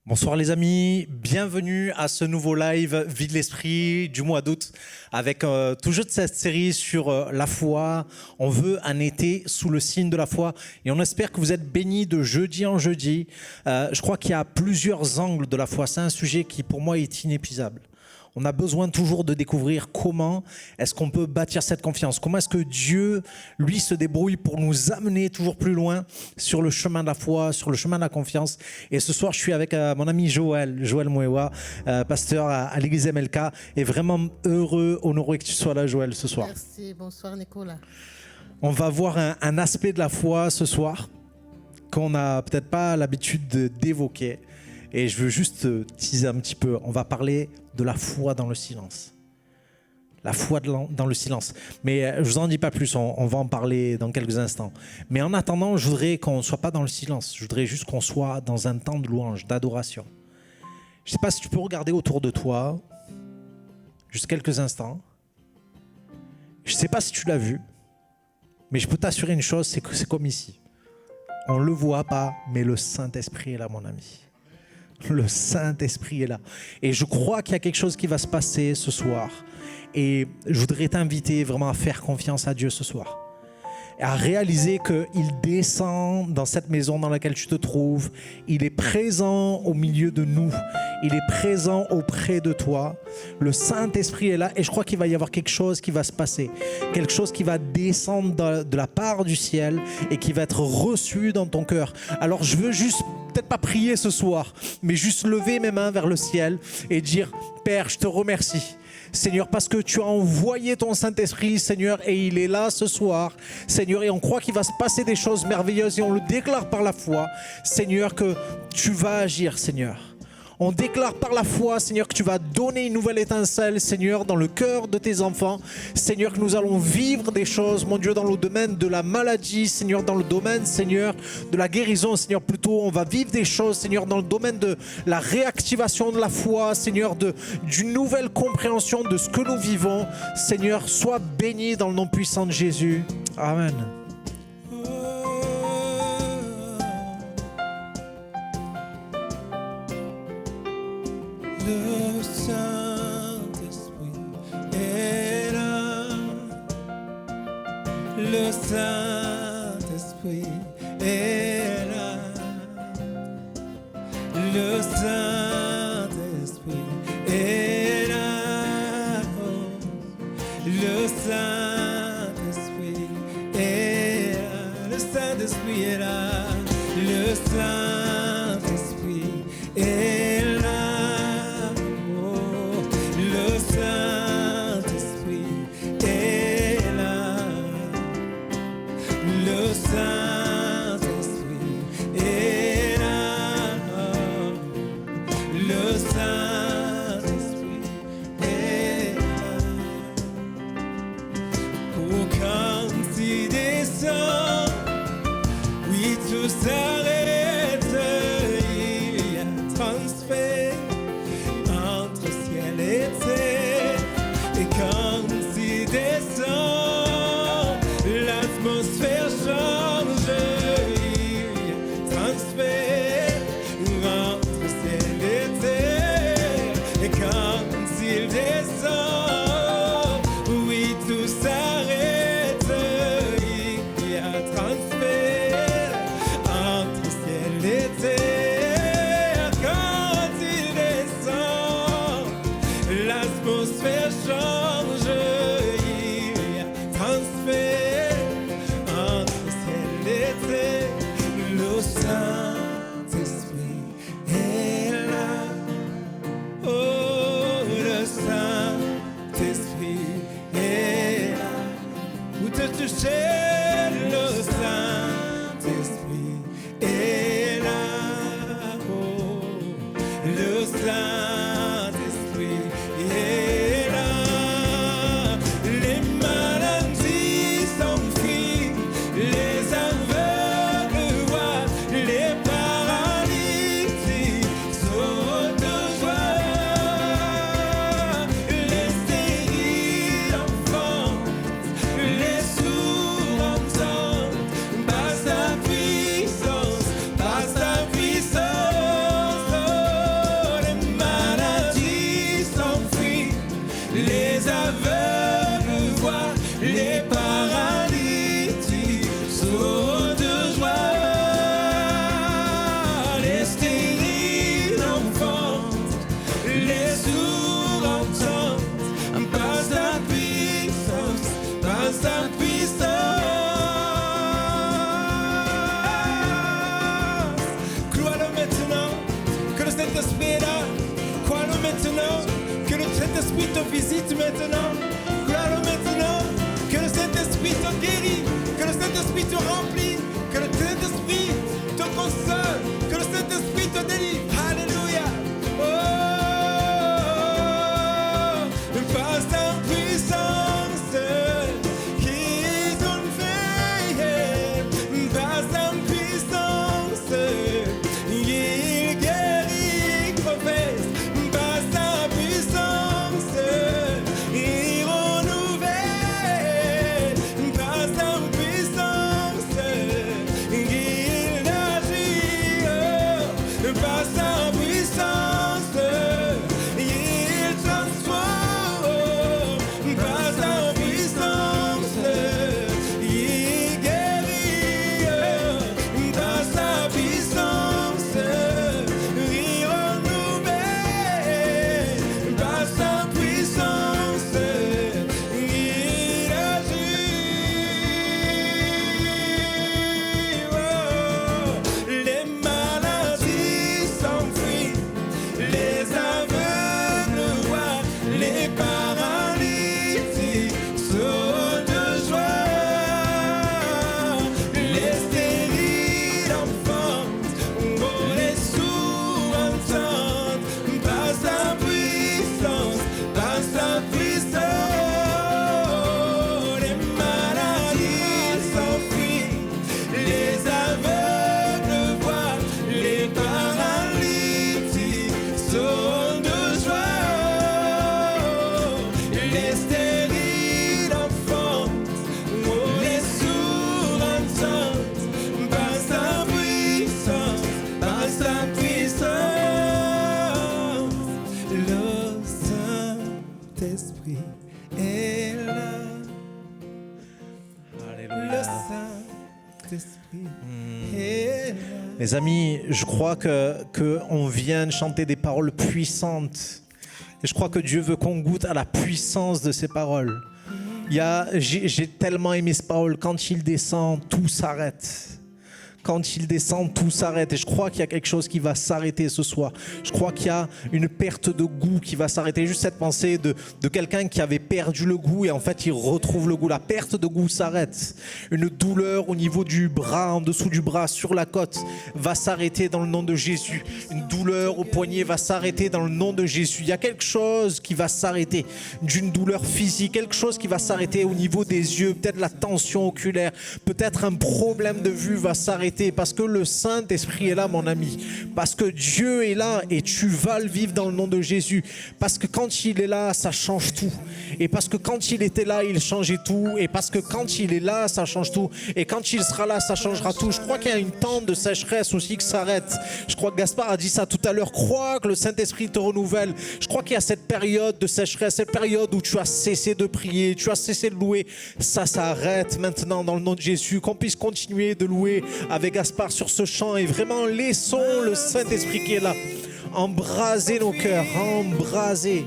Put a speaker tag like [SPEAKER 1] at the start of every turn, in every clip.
[SPEAKER 1] Bonsoir les amis, bienvenue à ce nouveau live Vie de l'Esprit du mois d'août avec toujours cette série sur la foi. On veut un été sous le signe de la foi et on espère que vous êtes bénis de jeudi en jeudi. Je crois qu'il y a plusieurs angles de la foi, c'est un sujet qui pour moi est inépuisable. On a besoin toujours de découvrir comment est-ce qu'on peut bâtir cette confiance. Comment est-ce que Dieu, lui, se débrouille pour nous amener toujours plus loin sur le chemin de la foi, sur le chemin de la confiance. Et ce soir, je suis avec mon ami Joël Mouewa, pasteur à l'église MLK. Et vraiment heureux, honoré que tu sois là, Joël, ce soir.
[SPEAKER 2] Merci, bonsoir Nicolas.
[SPEAKER 1] On va voir un aspect de la foi ce soir qu'on n'a peut-être pas l'habitude d'évoquer. Et je veux juste teaser un petit peu. On va parler de la foi dans le silence. La foi dans le silence. Mais je ne vous en dis pas plus, on va en parler dans quelques instants. Mais en attendant, je voudrais qu'on ne soit pas dans le silence. Je voudrais juste qu'on soit dans un temps de louange, d'adoration. Je ne sais pas si tu peux regarder autour de toi, juste quelques instants. Je ne sais pas si tu l'as vu, mais je peux t'assurer une chose, c'est que c'est comme ici. On ne le voit pas, mais le Saint-Esprit est là, mon ami. Le Saint-Esprit est là. Et je crois qu'il y a quelque chose qui va se passer ce soir. Et je voudrais t'inviter vraiment à faire confiance à Dieu ce soir. Et à réaliser qu'il descend dans cette maison dans laquelle tu te trouves. Il est présent au milieu de nous. Il est présent auprès de toi. Le Saint-Esprit est là et je crois qu'il va y avoir quelque chose qui va se passer. Quelque chose qui va descendre de la part du ciel et qui va être reçu dans ton cœur. Alors je veux juste, peut-être pas prier ce soir, mais juste lever mes mains vers le ciel et dire « Père, je te remercie. » Seigneur, parce que tu as envoyé ton Saint-Esprit, Seigneur, et il est là ce soir, Seigneur, et on croit qu'il va se passer des choses merveilleuses et on le déclare par la foi, Seigneur, que tu vas agir, Seigneur. On déclare par la foi, Seigneur, que tu vas donner une nouvelle étincelle, Seigneur, dans le cœur de tes enfants. Seigneur, que nous allons vivre des choses, mon Dieu, dans le domaine de la maladie, Seigneur, dans le domaine, Seigneur, de la guérison, Seigneur, plutôt. On va vivre des choses, Seigneur, dans le domaine de la réactivation de la foi, Seigneur, d'une nouvelle compréhension de ce que nous vivons. Seigneur, sois béni dans le nom puissant de Jésus. Amen.
[SPEAKER 3] Le Saint-Esprit est là. Le Saint-Esprit est là. Le Saint-Esprit est là. Le Saint-Esprit est là. Le Saint-Esprit est là. Le Saint-Esprit est là. Les sourds visite maintenant. Gloire maintenant. Que le Saint-Esprit te guérit. Que le Saint-Esprit te remplit. Que le Saint-Esprit te console. Que le Saint-Esprit te délivre. Alléluia. Oh, par sa puissance qu'ils ont fait. Par sa puissance il guérit, confesse. Par sa puissance il renouvelle. Par sa puissance il agit. Par sa puissance il transforme. Par sa puissance il guérit. Par sa puissance il renouvelle. Par sa puissance il agit. Oh, les maladies s'enfuient, les aveugles voient, les paralytiques sautent de joie, les stériles enfantent, oh, les sourds entendent. Par sa puissance, par sa puissance, les maladies s'enfuient, les aveugles voient, les paralytiques sautent de joie, les stériles enfantent, oh, les sourds entendent. Par sa puissance, par sa puissance, le Saint-Esprit est là. Le
[SPEAKER 1] Alléluia.
[SPEAKER 3] Saint-Esprit est là.
[SPEAKER 1] Les amis, je crois que on vient de chanter des paroles puissantes. Et je crois que Dieu veut qu'on goûte à la puissance de ces paroles. J'ai tellement aimé ces paroles. Quand il descend, tout s'arrête. Quand il descend, tout s'arrête. Et je crois qu'il y a quelque chose qui va s'arrêter ce soir. Je crois qu'il y a une perte de goût qui va s'arrêter. Juste cette pensée de quelqu'un qui avait perdu le goût et en fait il retrouve le goût. La perte de goût s'arrête. Une douleur au niveau du bras, en dessous du bras, sur la côte, va s'arrêter dans le nom de Jésus. Une douleur au poignet va s'arrêter dans le nom de Jésus. Il y a quelque chose qui va s'arrêter d'une douleur physique, quelque chose qui va s'arrêter au niveau des yeux, peut-être la tension oculaire, peut-être un problème de vue va s'arrêter parce que le Saint-Esprit est là, mon ami. Parce que Dieu est là et tu vas le vivre dans le nom de Jésus. Parce que quand il est là, ça change tout. Et parce que quand il était là, il changeait tout. Et parce que quand il est là, ça change tout. Et quand il sera là, ça changera tout. Je crois qu'il y a une tente de sécheresse aussi qui s'arrête. Je crois que Gaspard a dit ça tout à l'heure. Crois que le Saint-Esprit te renouvelle. Je crois qu'il y a cette période de sécheresse, cette période où tu as cessé de prier, tu as cessé de louer. Ça s'arrête maintenant dans le nom de Jésus. Qu'on puisse continuer de louer avec Gaspard sur ce chant et vraiment laissons le Saint-Esprit qui est là embraser nos cœurs, embraser.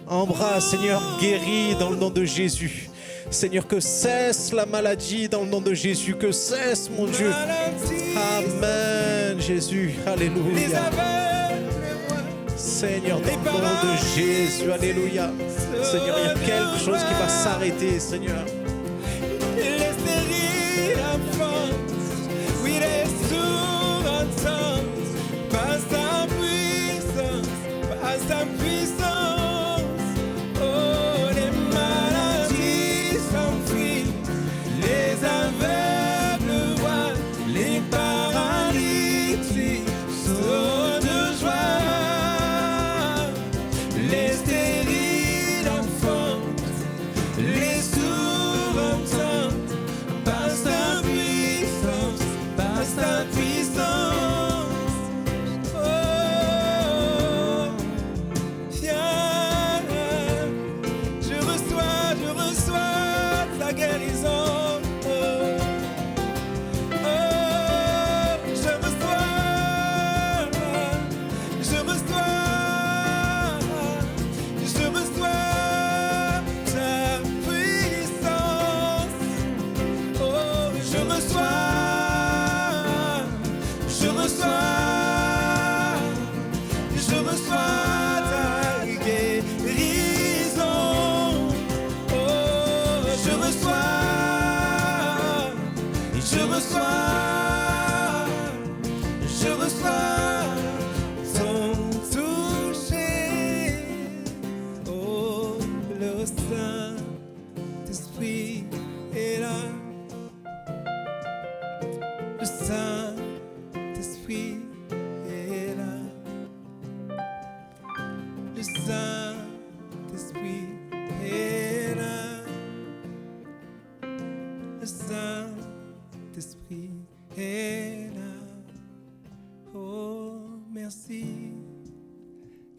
[SPEAKER 1] Embrase, Seigneur, guéris dans le nom de Jésus. Seigneur, que cesse la maladie dans le nom de Jésus, que cesse, mon Dieu. Amen, Jésus,
[SPEAKER 3] Les
[SPEAKER 1] alléluia.
[SPEAKER 3] aveugles voient,
[SPEAKER 1] Seigneur, dans le nom de Jésus, alléluia. Seigneur, il y a quelque chose qui va s'arrêter, Seigneur.
[SPEAKER 3] les stériles enfantent, oui, les sourds entendent. Par sa puissance, par sa puissance, oh, les maladies s'enfuient, les aveugles voient, les paralytiques sautent de joie, les stériles enfantent, les sourds entendent. Par sa puissance, par sa puissance. reçois ton toucher. Oh, le Saint-Esprit est là. Le Saint-Esprit est là. Le Saint-Esprit est là. Le Saint-Esprit est là. Oh, merci.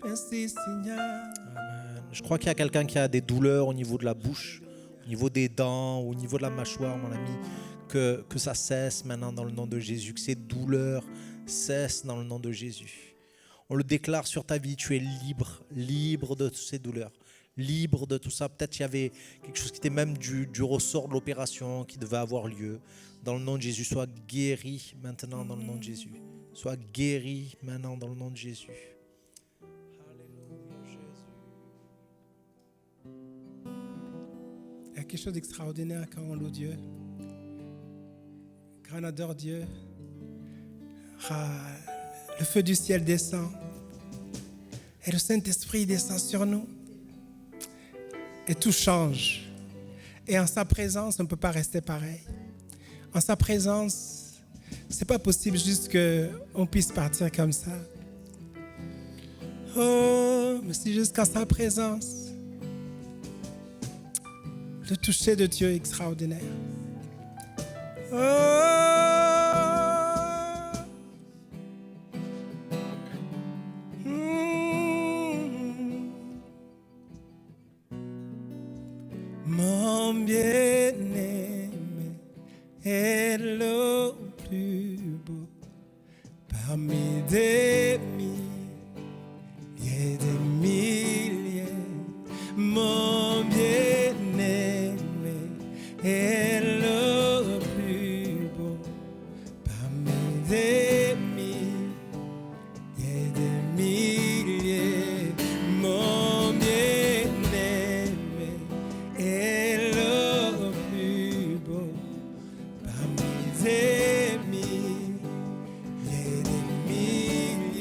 [SPEAKER 3] Merci, Seigneur.
[SPEAKER 1] Amen. Je crois qu'il y a quelqu'un qui a des douleurs au niveau de la bouche, au niveau des dents, au niveau de la mâchoire, mon ami. Que ça cesse maintenant dans le nom de Jésus, que ces douleurs cessent dans le nom de Jésus. On le déclare sur ta vie, tu es libre, libre de toutes ces douleurs, libre de tout ça. Peut-être qu'il y avait quelque chose qui était même du ressort de l'opération qui devait avoir lieu. Dans le nom de Jésus, sois guéri maintenant dans le nom de Jésus. Sois guéri maintenant dans le nom de Jésus. Alléluia, Jésus.
[SPEAKER 3] Il y a quelque chose d'extraordinaire quand on loue Dieu. Quand on adore Dieu, le feu du ciel descend et le Saint-Esprit descend sur nous et tout change. Et en sa présence, on ne peut pas rester pareil. En sa présence, c'est pas possible juste qu'on puisse partir comme ça. Oh, mais c'est juste qu'en sa présence, le toucher de Dieu est extraordinaire. Oh, mon bien-aimé est le plus beau parmi des milliers, des milliers. Mon bien-aimé est le plus beau parmi des milliers, des milliers. Mon bien-aimé est le plus beau parmi des milliers, des milliers.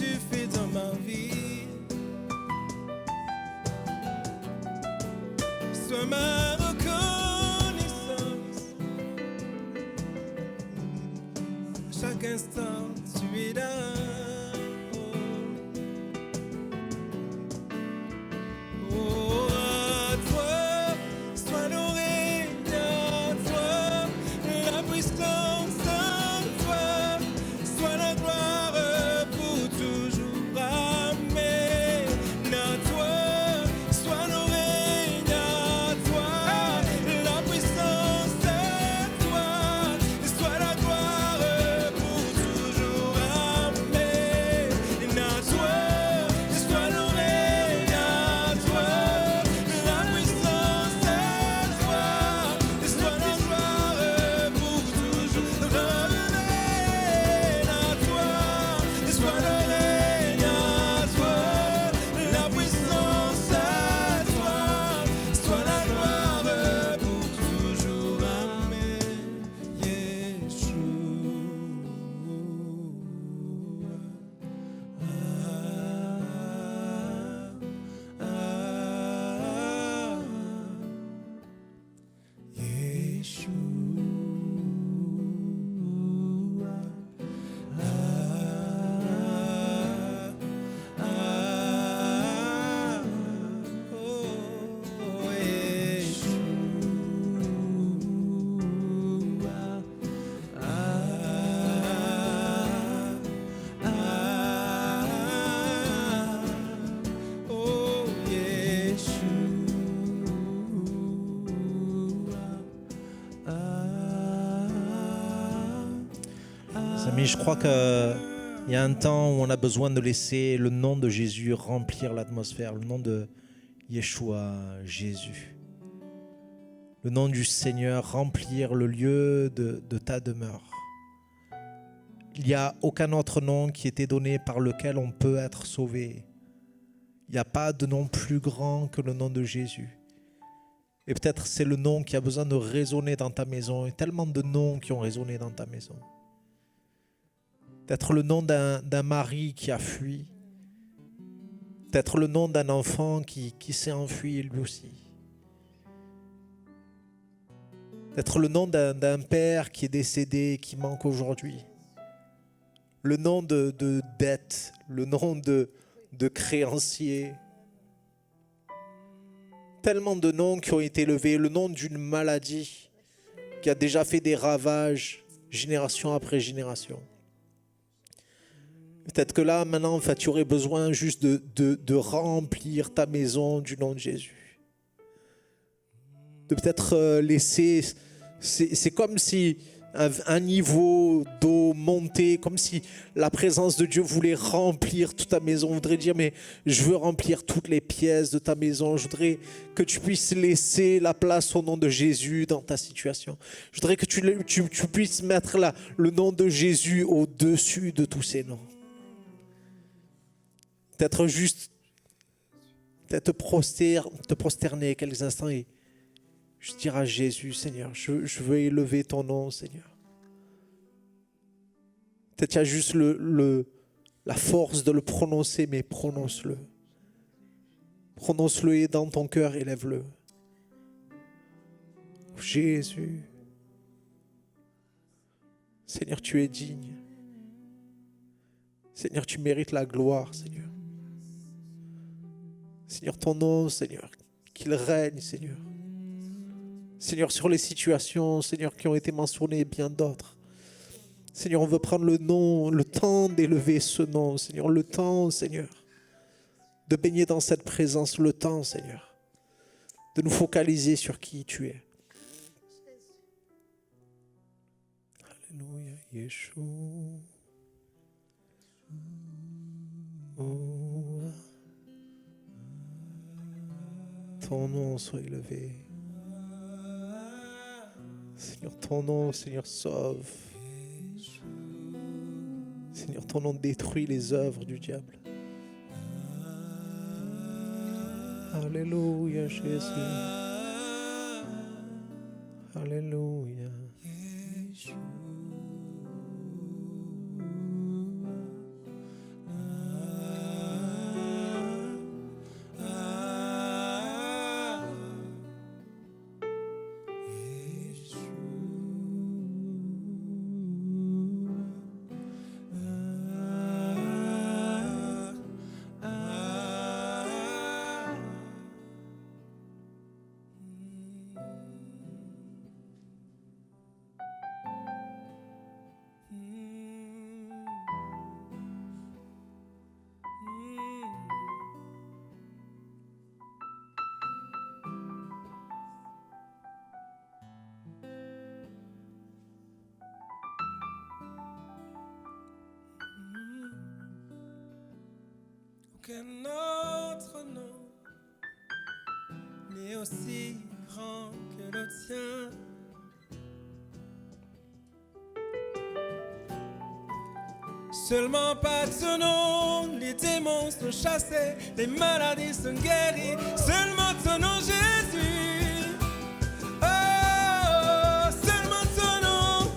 [SPEAKER 3] tu fais dans ma vie. Sois ma reconnaissance. Chaque instant, tu es là. Oh, à toi, sois l'oreille, à toi, la puissance, à toi, sois la gloire pour toujours. Amen. À toi, sois l'oreille, à toi, la puissance, à toi, sois la gloire pour toujours. Amen. À toi, sois l'oreille, à toi, la puissance, à toi, sois la gloire pour toujours. Amen. À toi, sois l'oreille, à toi, la puissance, à toi, sois la gloire pour toujours. Amen.
[SPEAKER 1] Amis, je crois qu'il y a un temps où on a besoin de laisser le nom de Jésus remplir l'atmosphère, le nom de Yeshua, Jésus. Le nom du Seigneur remplir le lieu de ta demeure. Il n'y a aucun autre nom qui était donné par lequel on peut être sauvé. Il n'y a pas de nom plus grand que le nom de Jésus. Et peut-être c'est le nom qui a besoin de résonner dans ta maison. Il y a tellement de noms qui ont résonné dans ta maison. Peut-être le nom d'un mari qui a fui. Peut-être le nom d'un enfant qui s'est enfui lui aussi. Peut-être le nom d'un père qui est décédé, qui manque aujourd'hui. Le nom de dette, le nom de créancier. Tellement de noms qui ont été levés. Le nom d'une maladie qui a déjà fait des ravages génération après génération. Peut-être que là, maintenant, en fait, tu aurais besoin juste de remplir ta maison du nom de Jésus. De peut-être laisser... C'est comme si un niveau d'eau montait, comme si la présence de Dieu voulait remplir toute ta maison. On voudrait dire, mais je veux remplir toutes les pièces de ta maison. Je voudrais que tu puisses laisser la place au nom de Jésus dans ta situation. Je voudrais que tu puisses mettre le nom de Jésus au-dessus de tous ces noms. Peut-être juste te prosterner quelques instants et je dire à Jésus, Seigneur, je veux élever ton nom, Seigneur. Peut-être qu'il y a juste la force de le prononcer, mais prononce-le. Prononce-le et dans ton cœur, élève-le. Jésus. Seigneur, tu es digne. Seigneur, tu mérites la gloire, Seigneur. Seigneur, ton nom, Seigneur, qu'il règne, Seigneur. Seigneur, sur les situations, Seigneur, qui ont été mentionnées et bien d'autres. Seigneur, on veut prendre le temps d'élever ce nom, Seigneur. Le temps, Seigneur, de baigner dans cette présence. Le temps, Seigneur, de nous focaliser sur qui tu es. Alléluia, Yeshua. Oh. Ton nom soit élevé. Seigneur, ton nom, Seigneur, sauve. Seigneur, ton nom détruit les œuvres du diable. Alléluia, Jésus. Alléluia.
[SPEAKER 3] Aucun autre nom n'est aussi grand que le tien. Seulement par ton nom, les démons sont chassés, les maladies sont guéries. Seulement ton nom, Jésus. Oh, seulement ton nom.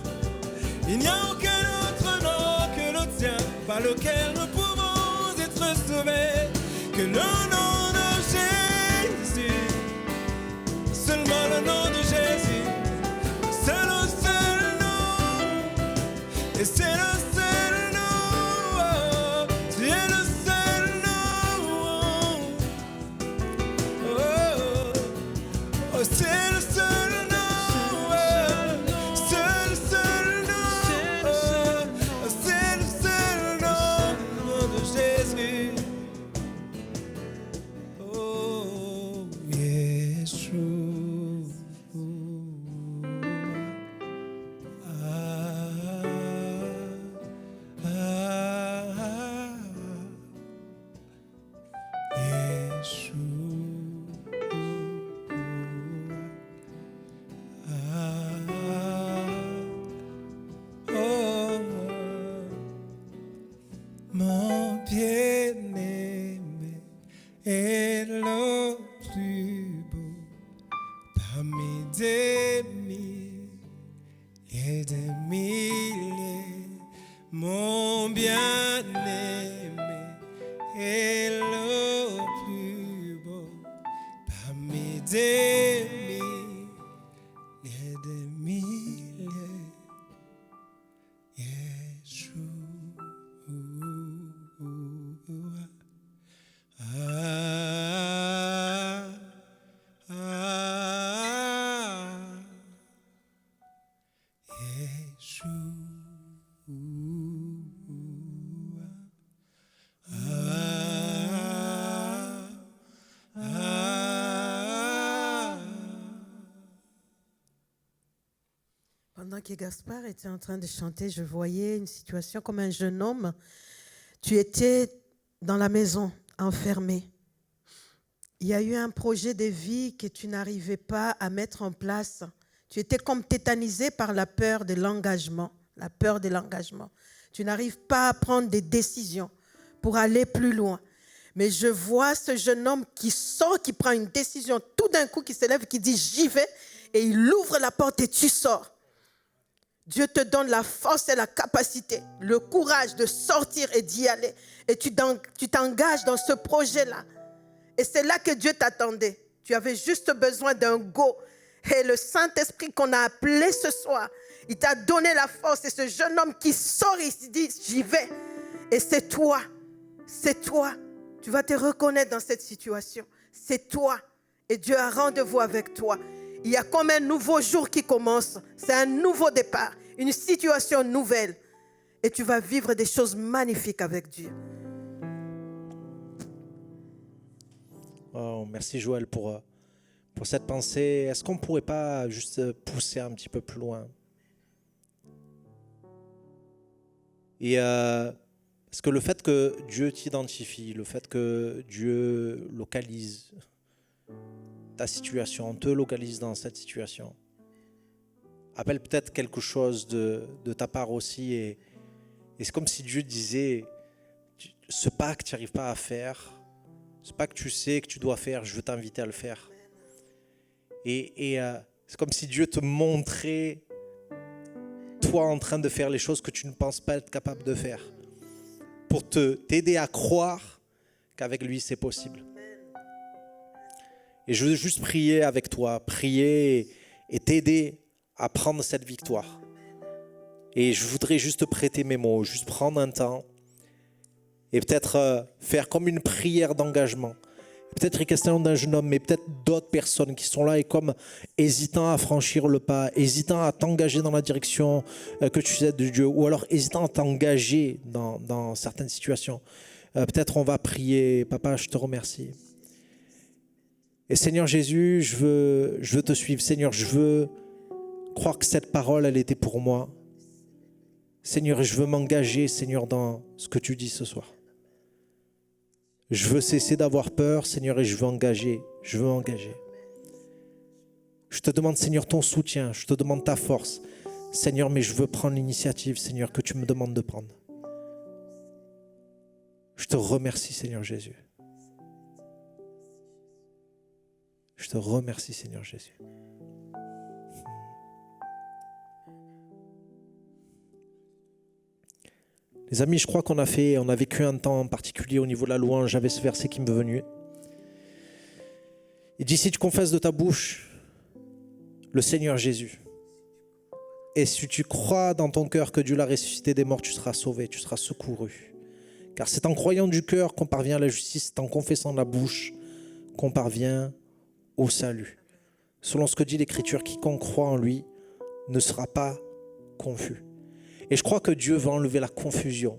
[SPEAKER 3] Il n'y a aucun autre nom que le tien, par lequel nous pouvons être sauvés, que le nom de Jésus. Seulement le nom de Jésus. C'est le seul nom. Et c'est le mon bien-aimé est le plus beau parmi des milliers et des milliers. Mon bien-aimé est le plus beau parmi des milliers et des milliers. Yeshua.
[SPEAKER 2] Pendant que Gaspard était en train de chanter, je voyais une situation comme un jeune homme. Tu étais dans la maison, enfermé. Il y a eu un projet de vie que tu n'arrivais pas à mettre en place. Tu étais comme tétanisé par la peur de l'engagement. La peur de l'engagement. Tu n'arrives pas à prendre des décisions pour aller plus loin. Mais je vois ce jeune homme qui sort, qui prend une décision, tout d'un coup, qui se lève, qui dit « j'y vais » et il ouvre la porte et tu sors. Dieu te donne la force et la capacité, le courage de sortir et d'y aller. Et tu t'engages dans ce projet-là. Et c'est là que Dieu t'attendait. Tu avais juste besoin d'un go. Et le Saint-Esprit qu'on a appelé ce soir, il t'a donné la force. Et ce jeune homme qui sort, il se dit, j'y vais. Et c'est toi. C'est toi. Tu vas te reconnaître dans cette situation. C'est toi. Et Dieu a rendez-vous avec toi. Il y a comme un nouveau jour qui commence. C'est un nouveau départ, une situation nouvelle. Et tu vas vivre des choses magnifiques avec Dieu.
[SPEAKER 1] Oh, merci Joël pour cette pensée. Est-ce qu'on ne pourrait pas juste pousser un petit peu plus loin? Et parce que le fait que Dieu t'identifie, le fait que Dieu localise ta situation, te localise dans cette situation, appelle peut-être quelque chose de ta part aussi. Et c'est comme si Dieu disait, ce pas que tu n'arrives pas à faire, ce pas que tu sais que tu dois faire, je veux t'inviter à le faire. Et c'est comme si Dieu te montrait toi en train de faire les choses que tu ne penses pas être capable de faire, pour t'aider à croire qu'avec lui c'est possible. Et je veux juste prier avec toi, prier et t'aider à prendre cette victoire. Et je voudrais juste te prêter mes mots, juste prendre un temps et peut-être faire comme une prière d'engagement. Peut-être une question d'un jeune homme, mais peut-être d'autres personnes qui sont là et comme hésitant à franchir le pas, hésitant à t'engager dans la direction que tu sais de Dieu, ou alors hésitant à t'engager dans certaines situations. Peut-être on va prier. Papa, je te remercie. Et Seigneur Jésus, je veux te suivre. Seigneur, je veux croire que cette parole, elle était pour moi. Seigneur, je veux m'engager, Seigneur, dans ce que tu dis ce soir. Je veux cesser d'avoir peur, Seigneur, et je veux m'engager. Je veux m'engager. Je te demande, Seigneur, ton soutien. Je te demande ta force. Seigneur, mais je veux prendre l'initiative, Seigneur, que tu me demandes de prendre. Je te remercie, Seigneur Jésus. Je te remercie, Seigneur Jésus. Les amis, je crois qu'on a vécu un temps en particulier au niveau de la louange. J'avais ce verset qui me venait. Il dit, si tu confesses de ta bouche le Seigneur Jésus, et si tu crois dans ton cœur que Dieu l'a ressuscité des morts, tu seras sauvé, tu seras secouru. Car c'est en croyant du cœur qu'on parvient à la justice, c'est en confessant de la bouche qu'on parvient au salut. Selon ce que dit l'Écriture, quiconque croit en lui ne sera pas confus. Et je crois que Dieu veut enlever la confusion.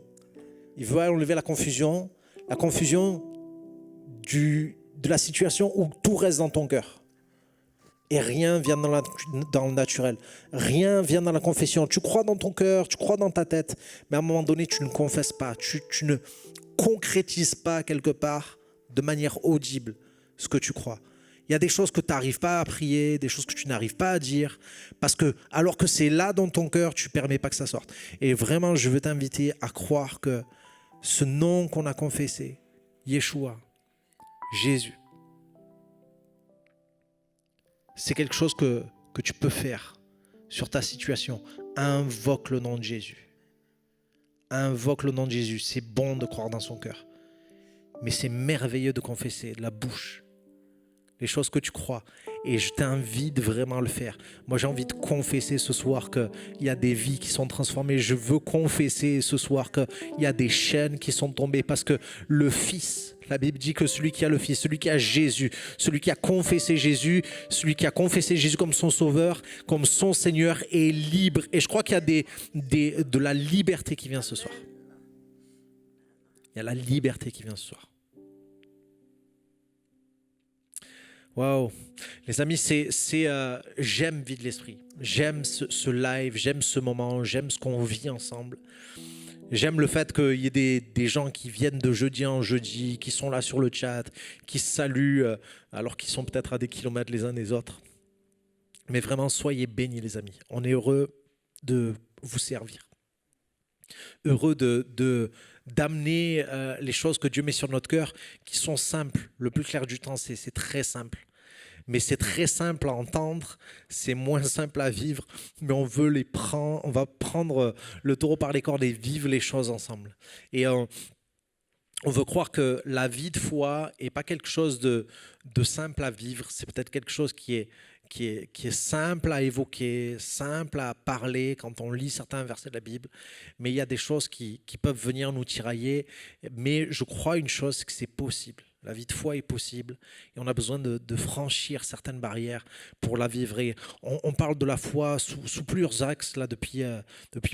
[SPEAKER 1] Il veut enlever la confusion de la situation où tout reste dans ton cœur. Et rien vient dans le naturel. Rien vient dans la confession. Tu crois dans ton cœur, tu crois dans ta tête, mais à un moment donné, tu ne confesses pas. Tu ne concrétises pas quelque part de manière audible ce que tu crois. Il y a des choses que tu n'arrives pas à prier, des choses que tu n'arrives pas à dire, parce que alors que c'est là dans ton cœur, tu ne permets pas que ça sorte. Et vraiment, je veux t'inviter à croire que ce nom qu'on a confessé, Yeshua, Jésus, c'est quelque chose que tu peux faire sur ta situation. Invoque le nom de Jésus. Invoque le nom de Jésus. C'est bon de croire dans son cœur. Mais c'est merveilleux de confesser de la bouche les choses que tu crois. Et je t'invite vraiment à le faire. Moi, j'ai envie de confesser ce soir qu'il y a des vies qui sont transformées. Je veux confesser ce soir qu'il y a des chaînes qui sont tombées parce que le Fils, la Bible dit que celui qui a le Fils, celui qui a Jésus, celui qui a confessé Jésus, celui qui a confessé Jésus comme son Sauveur, comme son Seigneur est libre. Et je crois qu'il y a de la liberté qui vient ce soir. Il y a la liberté qui vient ce soir. Waouh, les amis, j'aime Vie de l'Esprit. J'aime ce live, j'aime ce moment, j'aime ce qu'on vit ensemble. J'aime le fait qu'il y ait des gens qui viennent de jeudi en jeudi, qui sont là sur le chat, qui se saluent alors qu'ils sont peut-être à des kilomètres les uns des autres. Mais vraiment, soyez bénis les amis. On est heureux de vous servir. Heureux d'amener les choses que Dieu met sur notre cœur, qui sont simples. Le plus clair du temps, c'est très simple. Mais c'est très simple à entendre, c'est moins simple à vivre, mais on va prendre le taureau par les cornes et vivre les choses ensemble. Et on veut croire que la vie de foi n'est pas quelque chose de simple à vivre, c'est peut-être quelque chose qui est simple à évoquer, simple à parler quand on lit certains versets de la Bible, mais il y a des choses qui peuvent venir nous tirailler. Mais je crois une chose, c'est que c'est possible. La vie de foi est possible et on a besoin de franchir certaines barrières pour la vivre. Et on parle de la foi sous plusieurs axes là, depuis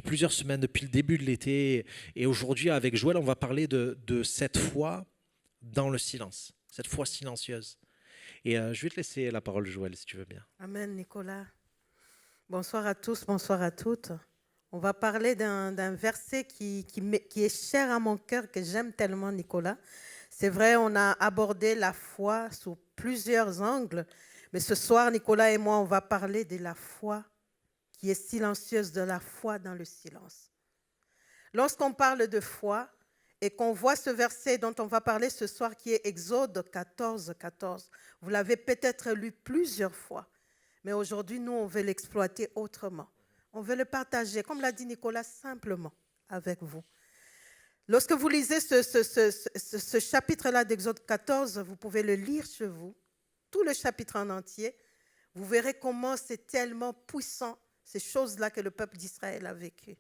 [SPEAKER 1] plusieurs semaines, depuis le début de l'été. Et aujourd'hui, avec Joël, on va parler de cette foi dans le silence, cette foi silencieuse. Et je vais te laisser la parole, Joël, si tu veux bien.
[SPEAKER 2] Amen, Nicolas. Bonsoir à tous, bonsoir à toutes. On va parler d'un verset qui est cher à mon cœur, que j'aime tellement, Nicolas. C'est vrai, on a abordé la foi sous plusieurs angles, mais ce soir, Nicolas et moi, on va parler de la foi qui est silencieuse, de la foi dans le silence. Lorsqu'on parle de foi et qu'on voit ce verset dont on va parler ce soir, qui est Exode 14, 14, vous l'avez peut-être lu plusieurs fois, mais aujourd'hui, nous, on veut l'exploiter autrement. On veut le partager, comme l'a dit Nicolas, simplement avec vous. Lorsque vous lisez ce chapitre-là d'Exode 14, vous pouvez le lire chez vous, tout le chapitre en entier. Vous verrez comment c'est tellement puissant, ces choses-là que le peuple d'Israël a vécues.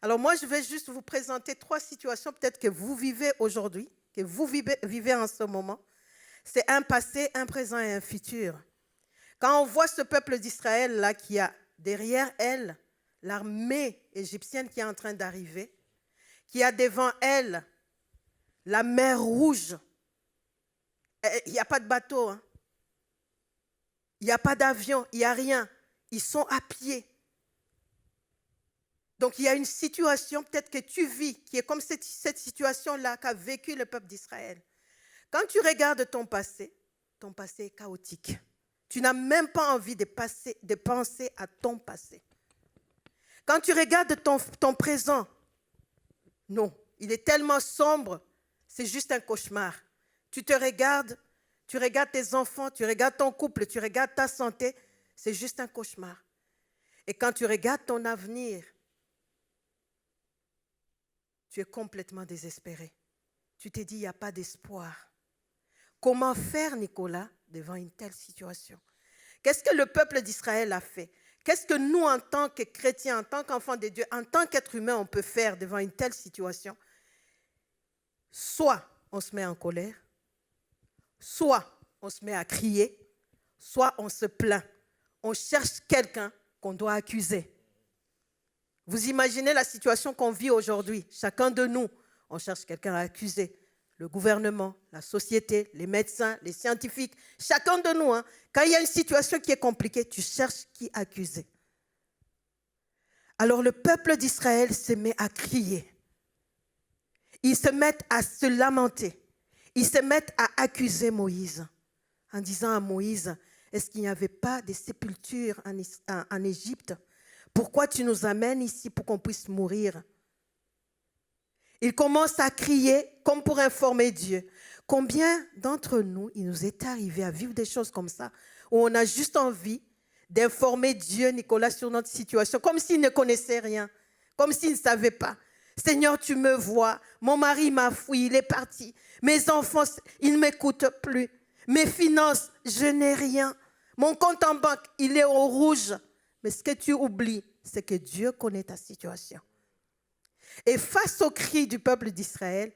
[SPEAKER 2] Alors moi, je vais juste vous présenter 3 situations peut-être que vous vivez aujourd'hui, que vous vivez en ce moment. C'est un passé, un présent et un futur. Quand on voit ce peuple d'Israël-là qui a derrière elle l'armée égyptienne qui est en train d'arriver, qui a devant elle la mer Rouge. Il n'y a pas de bateau, hein. Il n'y a pas d'avion, il n'y a rien. Ils sont à pied. Donc il y a une situation peut-être que tu vis, qui est comme cette situation-là qu'a vécu le peuple d'Israël. Quand tu regardes ton passé est chaotique. Tu n'as même pas envie de penser à ton passé. Quand tu regardes ton présent, non, il est tellement sombre, c'est juste un cauchemar. Tu regardes tes enfants, tu regardes ton couple, tu regardes ta santé, c'est juste un cauchemar. Et quand tu regardes ton avenir, tu es complètement désespéré. Tu t'es dit, il n'y a pas d'espoir. Comment faire, Nicolas, devant une telle situation? Qu'est-ce que le peuple d'Israël a fait? Qu'est-ce que nous, en tant que chrétiens, en tant qu'enfants de Dieu, en tant qu'êtres humains, on peut faire devant une telle situation? Soit on se met en colère, soit on se met à crier, soit on se plaint. On cherche quelqu'un qu'on doit accuser. Vous imaginez la situation qu'on vit aujourd'hui. Chacun de nous, on cherche quelqu'un à accuser. Le gouvernement, la société, les médecins, les scientifiques, chacun de nous, quand il y a une situation qui est compliquée, tu cherches qui accuser. Alors le peuple d'Israël se met à crier. Ils se mettent à se lamenter. Ils se mettent à accuser Moïse en disant à Moïse, est-ce qu'il n'y avait pas de sépultures en Égypte? Pourquoi tu nous amènes ici pour qu'on puisse mourir? Ils commencent à crier comme pour informer Dieu. Combien d'entre nous, il nous est arrivé à vivre des choses comme ça, où on a juste envie d'informer Dieu, Nicolas, sur notre situation, comme s'il ne connaissait rien, comme s'il ne savait pas. Seigneur, tu me vois, mon mari m'a fui, il est parti. Mes enfants, ils ne m'écoutent plus. Mes finances, je n'ai rien. Mon compte en banque, il est au rouge. Mais ce que tu oublies, c'est que Dieu connaît ta situation. Et face au cri du peuple d'Israël,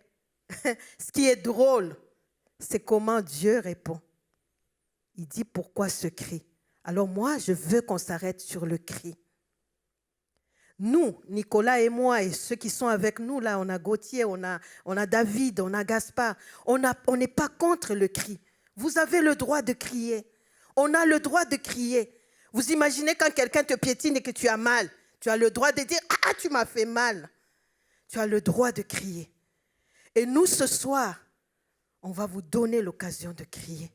[SPEAKER 2] ce qui est drôle, c'est comment Dieu répond. Il dit, pourquoi ce cri? Alors moi, je veux qu'on s'arrête sur le cri. Nous, Nicolas et moi, et ceux qui sont avec nous, là, on a Gauthier, on a David, on a Gaspard, on n'est pas contre le cri. Vous avez le droit de crier. On a le droit de crier. Vous imaginez quand quelqu'un te piétine et que tu as mal, tu as le droit de dire, ah, tu m'as fait mal. Tu as le droit de crier. Et nous, ce soir, on va vous donner l'occasion de crier.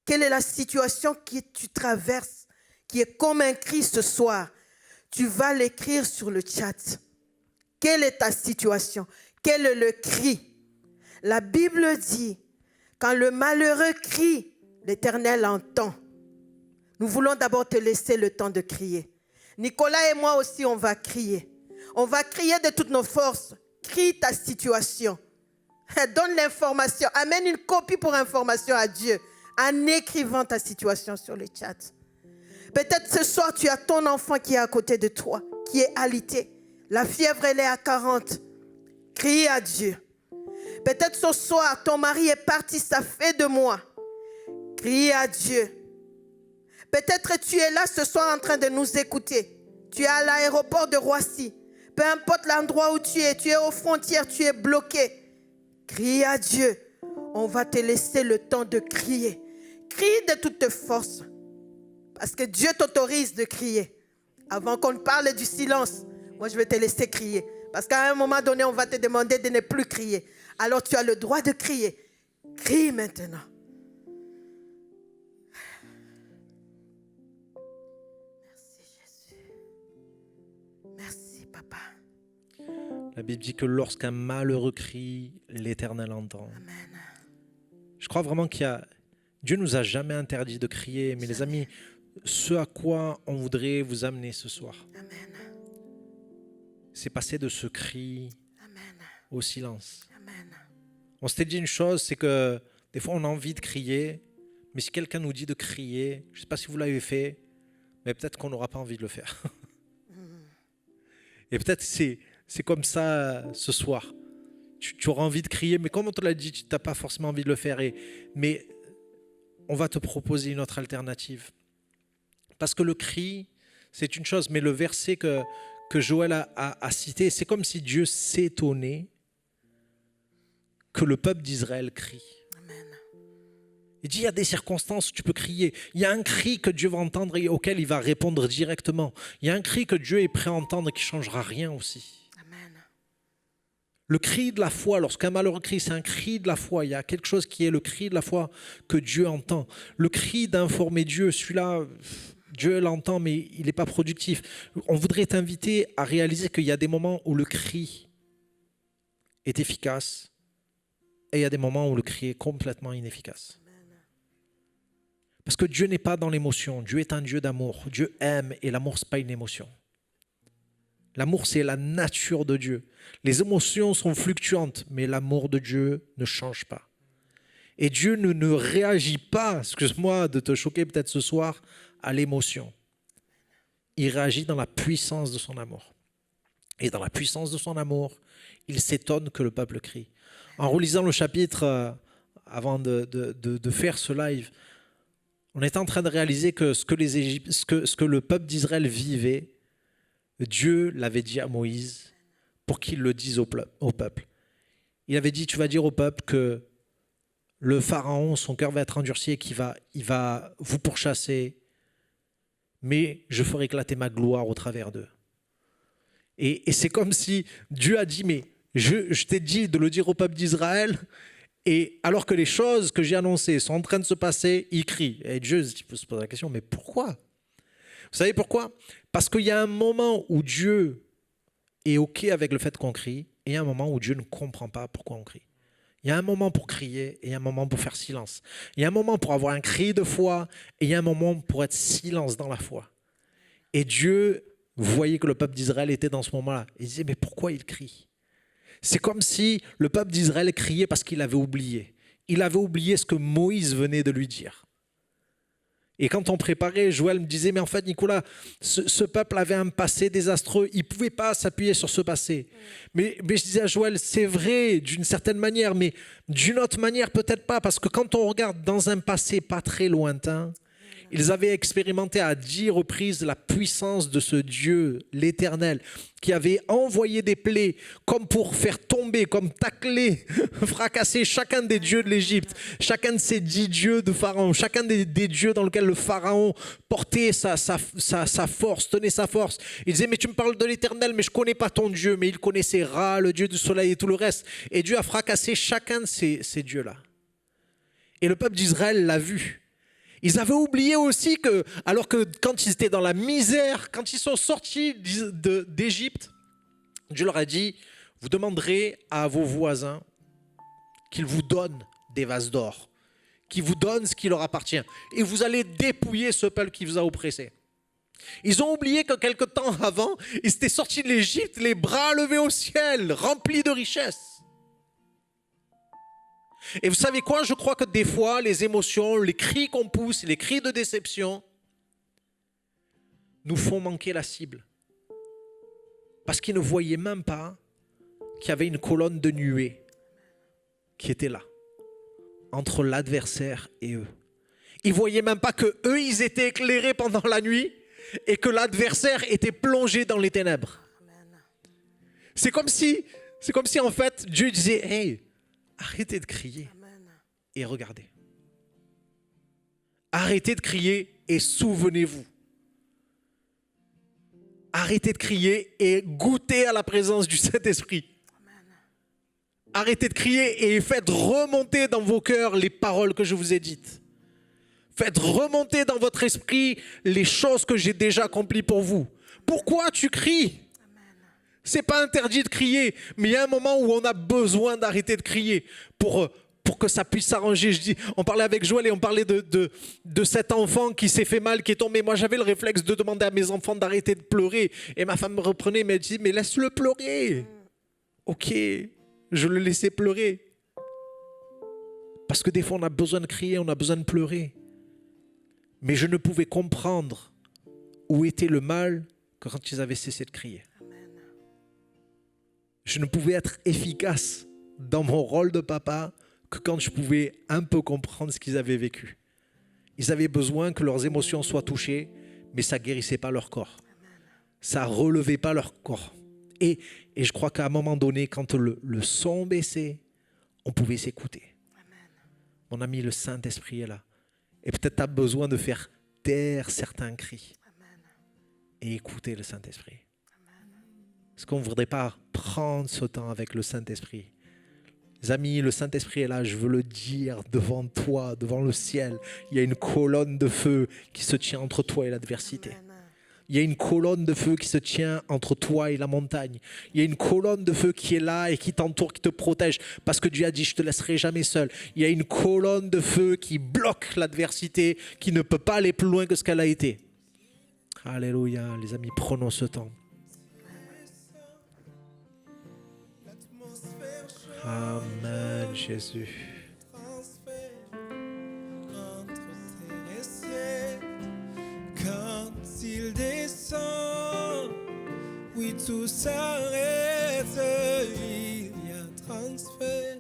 [SPEAKER 2] Quelle est la situation que tu traverses, qui est comme un cri ce soir? Tu vas l'écrire sur le chat. Quelle est ta situation? Quel est le cri? La Bible dit, quand le malheureux crie, l'Éternel entend. Nous voulons d'abord te laisser le temps de crier. Nicolas et moi aussi, on va crier. On va crier de toutes nos forces. Crie ta situation. Donne l'information. Amène une copie pour information à Dieu en écrivant ta situation sur le chat. Peut-être ce soir, tu as ton enfant qui est à côté de toi, qui est alité. La fièvre, elle est à 40. Crie à Dieu. Peut-être ce soir, ton mari est parti, ça fait 2 mois. Crie à Dieu. Peut-être tu es là ce soir en train de nous écouter. Tu es à l'aéroport de Roissy. Peu importe l'endroit où tu es aux frontières, tu es bloqué. Crie à Dieu. On va te laisser le temps de crier. Crie de toutes tes forces. Parce que Dieu t'autorise de crier. Avant qu'on parle du silence, moi je vais te laisser crier. Parce qu'à un moment donné, on va te demander de ne plus crier. Alors tu as le droit de crier. Crie maintenant. Merci Jésus. Merci Papa.
[SPEAKER 1] La Bible dit que lorsqu'un malheureux crie, l'Éternel entend.
[SPEAKER 2] Amen.
[SPEAKER 1] Je crois vraiment Dieu nous a jamais interdit de crier. Mais les amis, ce à quoi on voudrait vous amener ce soir,
[SPEAKER 2] Amen.
[SPEAKER 1] c'est passer de ce cri
[SPEAKER 2] Amen.
[SPEAKER 1] au silence.
[SPEAKER 2] Amen.
[SPEAKER 1] On s'était dit une chose, c'est que des fois on a envie de crier, mais si quelqu'un nous dit de crier, je ne sais pas si vous l'avez fait, mais peut-être qu'on n'aura pas envie de le faire. Et peut-être c'est comme ça ce soir. Tu auras envie de crier, mais comme on te l'a dit, tu n'as pas forcément envie de le faire. Mais on va te proposer une autre alternative. Parce que le cri, c'est une chose, mais le verset que Joël a cité, c'est comme si Dieu s'étonnait que le peuple d'Israël crie.
[SPEAKER 2] Amen.
[SPEAKER 1] Il dit, il y a des circonstances où tu peux crier. Il y a un cri que Dieu va entendre et auquel il va répondre directement. Il y a un cri que Dieu est prêt à entendre et qui ne changera rien aussi.
[SPEAKER 2] Amen.
[SPEAKER 1] Le cri de la foi, lorsqu'un malheureux crie, c'est un cri de la foi. Il y a quelque chose qui est le cri de la foi que Dieu entend. Le cri d'informer Dieu, celui-là, Dieu l'entend, mais il n'est pas productif. On voudrait t'inviter à réaliser qu'il y a des moments où le cri est efficace et il y a des moments où le cri est complètement inefficace. Parce que Dieu n'est pas dans l'émotion. Dieu est un Dieu d'amour. Dieu aime et l'amour, ce n'est pas une émotion. L'amour, c'est la nature de Dieu. Les émotions sont fluctuantes, mais l'amour de Dieu ne change pas. Et Dieu ne réagit pas, excuse-moi de te choquer peut-être ce soir, à l'émotion. Il réagit dans la puissance de son amour. Et dans la puissance de son amour, il s'étonne que le peuple crie. En relisant le chapitre, avant de faire ce live, on est en train de réaliser que ce que le peuple d'Israël vivait, Dieu l'avait dit à Moïse pour qu'il le dise au peuple. Il avait dit, tu vas dire au peuple que le pharaon, son cœur va être endurci et il va vous pourchasser, mais je ferai éclater ma gloire au travers d'eux. Et c'est comme si Dieu a dit, mais je t'ai dit de le dire au peuple d'Israël, et alors que les choses que j'ai annoncées sont en train de se passer, il crie. Et Dieu se pose la question, mais pourquoi ? Vous savez pourquoi ? Parce qu'il y a un moment où Dieu est OK avec le fait qu'on crie, et il y a un moment où Dieu ne comprend pas pourquoi on crie. Il y a un moment pour crier, et il y a un moment pour faire silence. Il y a un moment pour avoir un cri de foi, et il y a un moment pour être silence dans la foi. Et Dieu voyait que le peuple d'Israël était dans ce moment-là. Il disait, mais pourquoi il crie ? C'est comme si le peuple d'Israël criait parce qu'il avait oublié. Il avait oublié ce que Moïse venait de lui dire. Et quand on préparait, Joël me disait, mais en fait, Nicolas, ce peuple avait un passé désastreux. Il ne pouvait pas s'appuyer sur ce passé. Mais je disais à Joël, c'est vrai d'une certaine manière, mais d'une autre manière, peut-être pas. Parce que quand on regarde dans un passé pas très lointain, ils avaient expérimenté à 10 reprises la puissance de ce Dieu, l'Éternel, qui avait envoyé des plaies comme pour faire tomber, comme tacler, fracasser chacun des dieux de l'Égypte, chacun de ces 10 dieux de Pharaon, chacun des dieux dans lesquels le Pharaon portait sa force, tenait sa force. Il disait, mais tu me parles de l'Éternel, mais je ne connais pas ton Dieu. Mais il connaissait Ra, le Dieu du soleil et tout le reste. Et Dieu a fracassé chacun de ces dieux-là. Et le peuple d'Israël l'a vu. Ils avaient oublié aussi que, alors que quand ils étaient dans la misère, quand ils sont sortis d'Égypte, Dieu leur a dit, vous demanderez à vos voisins qu'ils vous donnent des vases d'or, qu'ils vous donnent ce qui leur appartient, et vous allez dépouiller ce peuple qui vous a oppressé. Ils ont oublié que quelque temps avant, ils étaient sortis de l'Égypte, les bras levés au ciel, remplis de richesses. Et vous savez quoi ? Je crois que des fois, les émotions, les cris qu'on pousse, les cris de déception, nous font manquer la cible. Parce qu'ils ne voyaient même pas qu'il y avait une colonne de nuée qui était là, entre l'adversaire et eux. Ils ne voyaient même pas que eux, ils étaient éclairés pendant la nuit et que l'adversaire était plongé dans les ténèbres. C'est comme si en fait, Dieu disait, hey, arrêtez de crier et regardez. Arrêtez de crier et souvenez-vous. Arrêtez de crier et goûtez à la présence du Saint-Esprit. Arrêtez de crier et faites remonter dans vos cœurs les paroles que je vous ai dites. Faites remonter dans votre esprit les choses que j'ai déjà accomplies pour vous. Pourquoi tu cries ? C'est pas interdit de crier, mais il y a un moment où on a besoin d'arrêter de crier pour que ça puisse s'arranger. On parlait avec Joël et on parlait de cet enfant qui s'est fait mal, qui est tombé. Moi, j'avais le réflexe de demander à mes enfants d'arrêter de pleurer. Et ma femme me reprenait et me dit, mais laisse-le pleurer. Ok, je le laissais pleurer. Parce que des fois, on a besoin de crier, on a besoin de pleurer. Mais je ne pouvais comprendre où était le mal que quand ils avaient cessé de crier. Je ne pouvais être efficace dans mon rôle de papa que quand je pouvais un peu comprendre ce qu'ils avaient vécu. Ils avaient besoin que leurs émotions soient touchées, mais ça ne guérissait pas leur corps. Ça ne relevait pas leur corps. Et je crois qu'à un moment donné, quand le son baissait, on pouvait s'écouter. Mon ami, le Saint-Esprit est là. Et peut-être tu as besoin de faire taire certains cris et écouter le Saint-Esprit. Est-ce qu'on ne voudrait pas prendre ce temps avec le Saint-Esprit? Les amis, le Saint-Esprit est là, je veux le dire devant toi, devant le ciel. Il y a une colonne de feu qui se tient entre toi et l'adversité.
[SPEAKER 2] Amen.
[SPEAKER 1] Il y a une colonne de feu qui se tient entre toi et la montagne. Il y a une colonne de feu qui est là et qui t'entoure, qui te protège. Parce que Dieu a dit, je ne te laisserai jamais seul. Il y a une colonne de feu qui bloque l'adversité, qui ne peut pas aller plus loin que ce qu'elle a été. Alléluia, les amis, prenons ce temps. Amen, Jésus.
[SPEAKER 3] Entre terre et ciel, quand il descend, oui tout s'arrête, il y a transfert.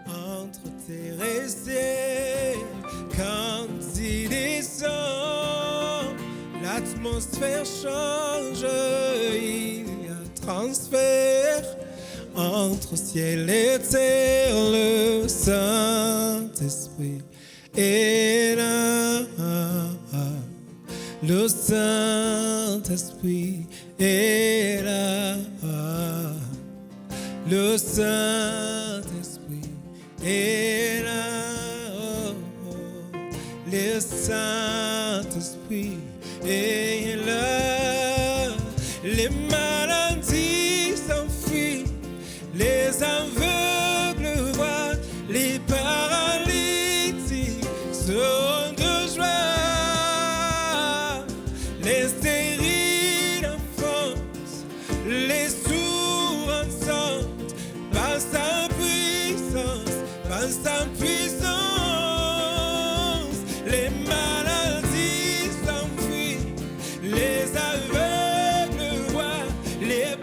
[SPEAKER 3] Entre terre et ciel, quand il descend, l'atmosphère change, il y a transfert. Entre ciel et terre, le Saint-Esprit est là. Le Saint-Esprit est là. Le Saint-Esprit est là. Le Saint-Esprit est là. Les maladies s'enfuient. Les aveugles voient, les paralytiques sont de joie. Les stériles enfantent, les sourds entendent, par sa puissance, par sa puissance. Les maladies s'enfuient, les aveugles voient, les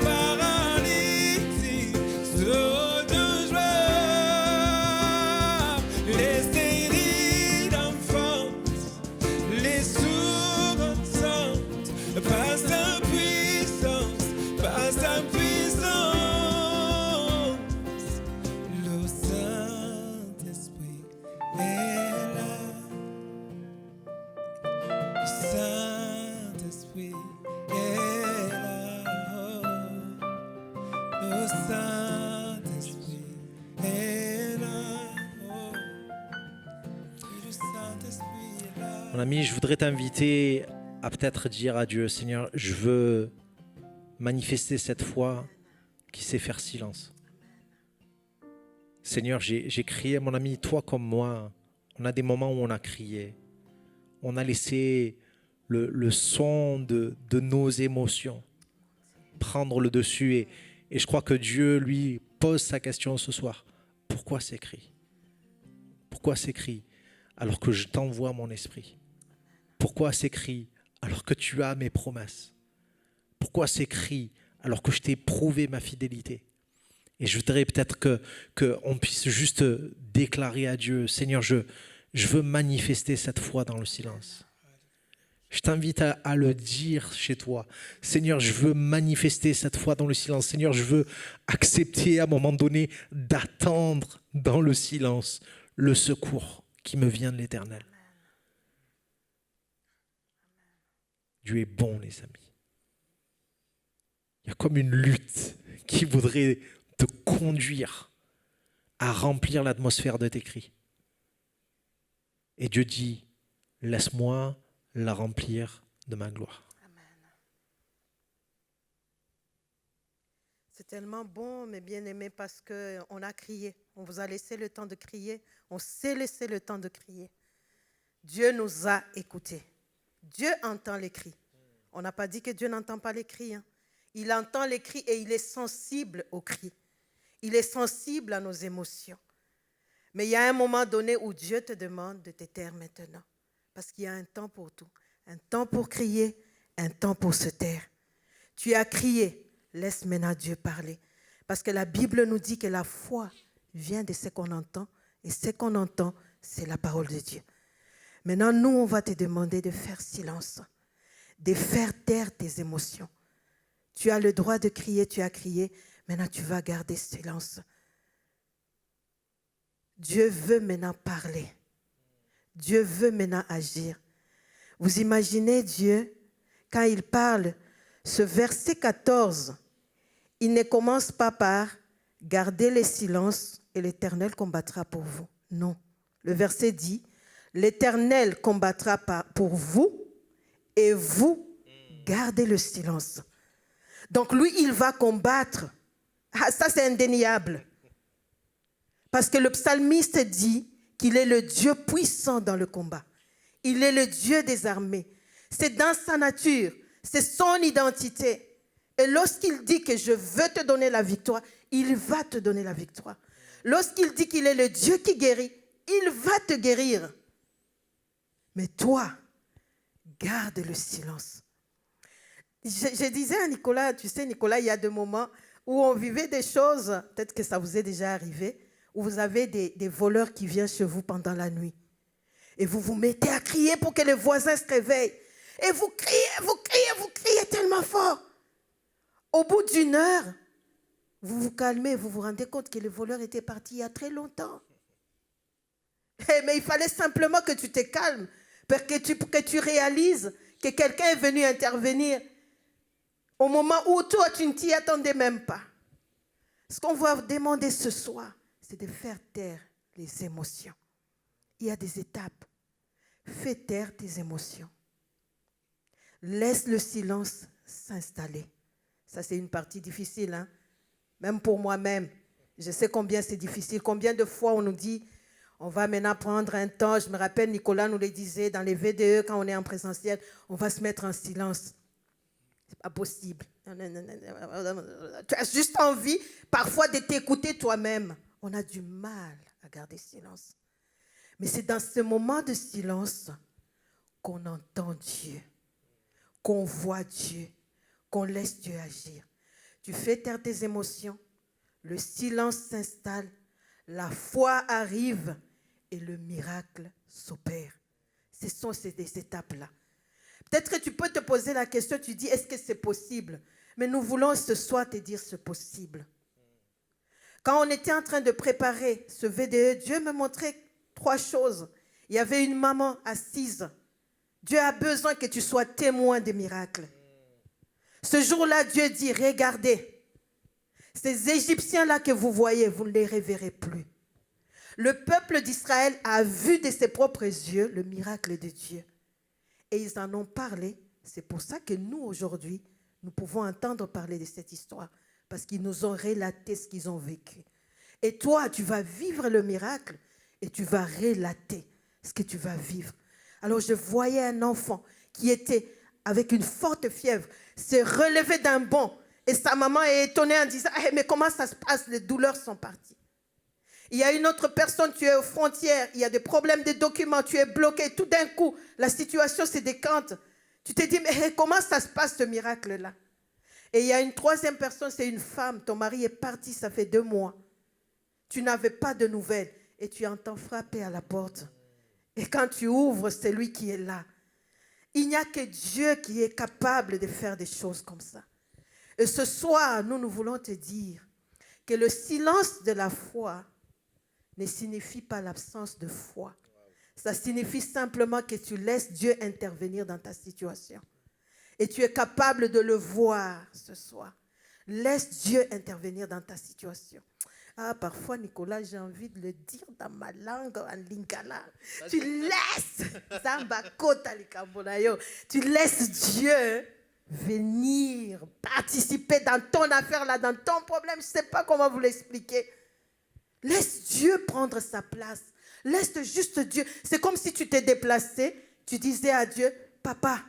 [SPEAKER 1] Mon ami, je voudrais t'inviter à peut-être dire à Dieu, Seigneur, je veux manifester cette foi qui sait faire silence. Seigneur, j'ai crié, mon ami, toi comme moi, on a des moments où on a crié. On a laissé le son de nos émotions prendre le dessus. Et je crois que Dieu, lui, pose sa question ce soir. Pourquoi ces cris? Pourquoi ces cris alors que je t'envoie mon esprit? Pourquoi ces cris alors que tu as mes promesses? Pourquoi ces cris alors que je t'ai prouvé ma fidélité? Et je voudrais peut-être qu'on puisse juste déclarer à Dieu, Seigneur, je veux manifester cette foi dans le silence. Je t'invite à le dire chez toi. Seigneur, je veux manifester cette foi dans le silence. Seigneur, je veux accepter à un moment donné d'attendre dans le silence le secours qui me vient de l'Éternel. Dieu est bon, les amis. Il y a comme une lutte qui voudrait te conduire à remplir l'atmosphère de tes cris. Et Dieu dit, laisse-moi la remplir de ma gloire.
[SPEAKER 2] Amen. C'est tellement bon, mes bien-aimés, parce qu'on a crié. On vous a laissé le temps de crier. On s'est laissé le temps de crier. Dieu nous a écoutés. Dieu entend les cris. On n'a pas dit que Dieu n'entend pas les cris. Hein. Il entend les cris et il est sensible aux cris. Il est sensible à nos émotions. Mais il y a un moment donné où Dieu te demande de te taire maintenant. Parce qu'il y a un temps pour tout. Un temps pour crier, un temps pour se taire. Tu as crié, laisse maintenant Dieu parler. Parce que la Bible nous dit que la foi vient de ce qu'on entend. Et ce qu'on entend, c'est la parole de Dieu. Maintenant, nous, on va te demander de faire silence. De faire taire tes émotions. Tu as le droit de crier, tu as crié. Maintenant, tu vas garder silence. Dieu veut maintenant parler. Dieu veut maintenant agir. Vous imaginez Dieu, quand il parle, ce verset 14, Il ne commence pas par « garder le silence et l'Éternel combattra pour vous ». Non. Le verset dit « l'Éternel combattra pour vous et vous gardez le silence ». Donc lui, il va combattre. Ah, ça, c'est indéniable. Parce que le psalmiste dit qu'il est le Dieu puissant dans le combat. Il est le Dieu des armées. C'est dans sa nature, c'est son identité. Et lorsqu'il dit que je veux te donner la victoire, il va te donner la victoire. Lorsqu'il dit qu'il est le Dieu qui guérit, il va te guérir. Mais toi, garde le silence. Je disais à Nicolas, tu sais Nicolas, il y a des moments où on vivait des choses, peut-être que ça vous est déjà arrivé, où vous avez des voleurs qui viennent chez vous pendant la nuit. Et vous vous mettez à crier pour que les voisins se réveillent. Et vous criez tellement fort. Au bout d'une heure, vous vous calmez, vous vous rendez compte que les voleurs étaient partis il y a très longtemps. Mais il fallait simplement que tu te calmes, pour que tu réalises que quelqu'un est venu intervenir au moment où toi, tu ne t'y attendais même pas. Ce qu'on va vous demander ce soir, c'est de faire taire les émotions. Il y a des étapes. Fais taire tes émotions. Laisse le silence s'installer. Ça, c'est une partie difficile, hein? Même pour moi-même. Je sais combien c'est difficile. Combien de fois on nous dit, on va maintenant prendre un temps. Je me rappelle, Nicolas nous le disait dans les VDE, quand on est en présentiel, on va se mettre en silence. C'est pas possible. Tu as juste envie, parfois, de t'écouter toi-même. On a du mal à garder silence. Mais c'est dans ce moment de silence qu'on entend Dieu, qu'on voit Dieu, qu'on laisse Dieu agir. Tu fais taire tes émotions, le silence s'installe, la foi arrive et le miracle s'opère. Ce sont ces étapes-là. Peut-être que tu peux te poser la question, tu dis, est-ce que c'est possible? Mais nous voulons ce soir te dire c'est possible. Quand on était en train de préparer ce VDE, Dieu me montrait 3 choses. Il y avait une maman assise. Dieu a besoin que tu sois témoin des miracles. Ce jour-là, Dieu dit, regardez, ces Égyptiens-là que vous voyez, vous ne les reverrez plus. Le peuple d'Israël a vu de ses propres yeux le miracle de Dieu. Et ils en ont parlé. C'est pour ça que nous, aujourd'hui, nous pouvons entendre parler de cette histoire. Parce qu'ils nous ont relaté ce qu'ils ont vécu. Et toi, tu vas vivre le miracle et tu vas relater ce que tu vas vivre. Alors, je voyais un enfant qui était avec une forte fièvre, se relever d'un bond. Et sa maman est étonnée en disant, hey, mais comment ça se passe? Les douleurs sont parties. Il y a une autre personne, tu es aux frontières, il y a des problèmes de documents, tu es bloqué. Tout d'un coup, la situation se décante. Tu te dis, mais hey, comment ça se passe ce miracle-là? Et il y a une 3e personne, c'est une femme. Ton mari est parti, ça fait 2 mois. Tu n'avais pas de nouvelles. Et tu entends frapper à la porte. Et quand tu ouvres, c'est lui qui est là. Il n'y a que Dieu qui est capable de faire des choses comme ça. Et ce soir, nous voulons te dire que le silence de la foi ne signifie pas l'absence de foi. Ça signifie simplement que tu laisses Dieu intervenir dans ta situation. Et tu es capable de le voir ce soir. Laisse Dieu intervenir dans ta situation. Ah, parfois, Nicolas, j'ai envie de le dire dans ma langue en lingala. Tu laisses tu laisses Dieu venir participer dans ton affaire là, dans ton problème. Je ne sais pas comment vous l'expliquer. Laisse Dieu prendre sa place. Laisse juste Dieu. C'est comme si tu t'es déplacé, tu disais à Dieu, papa,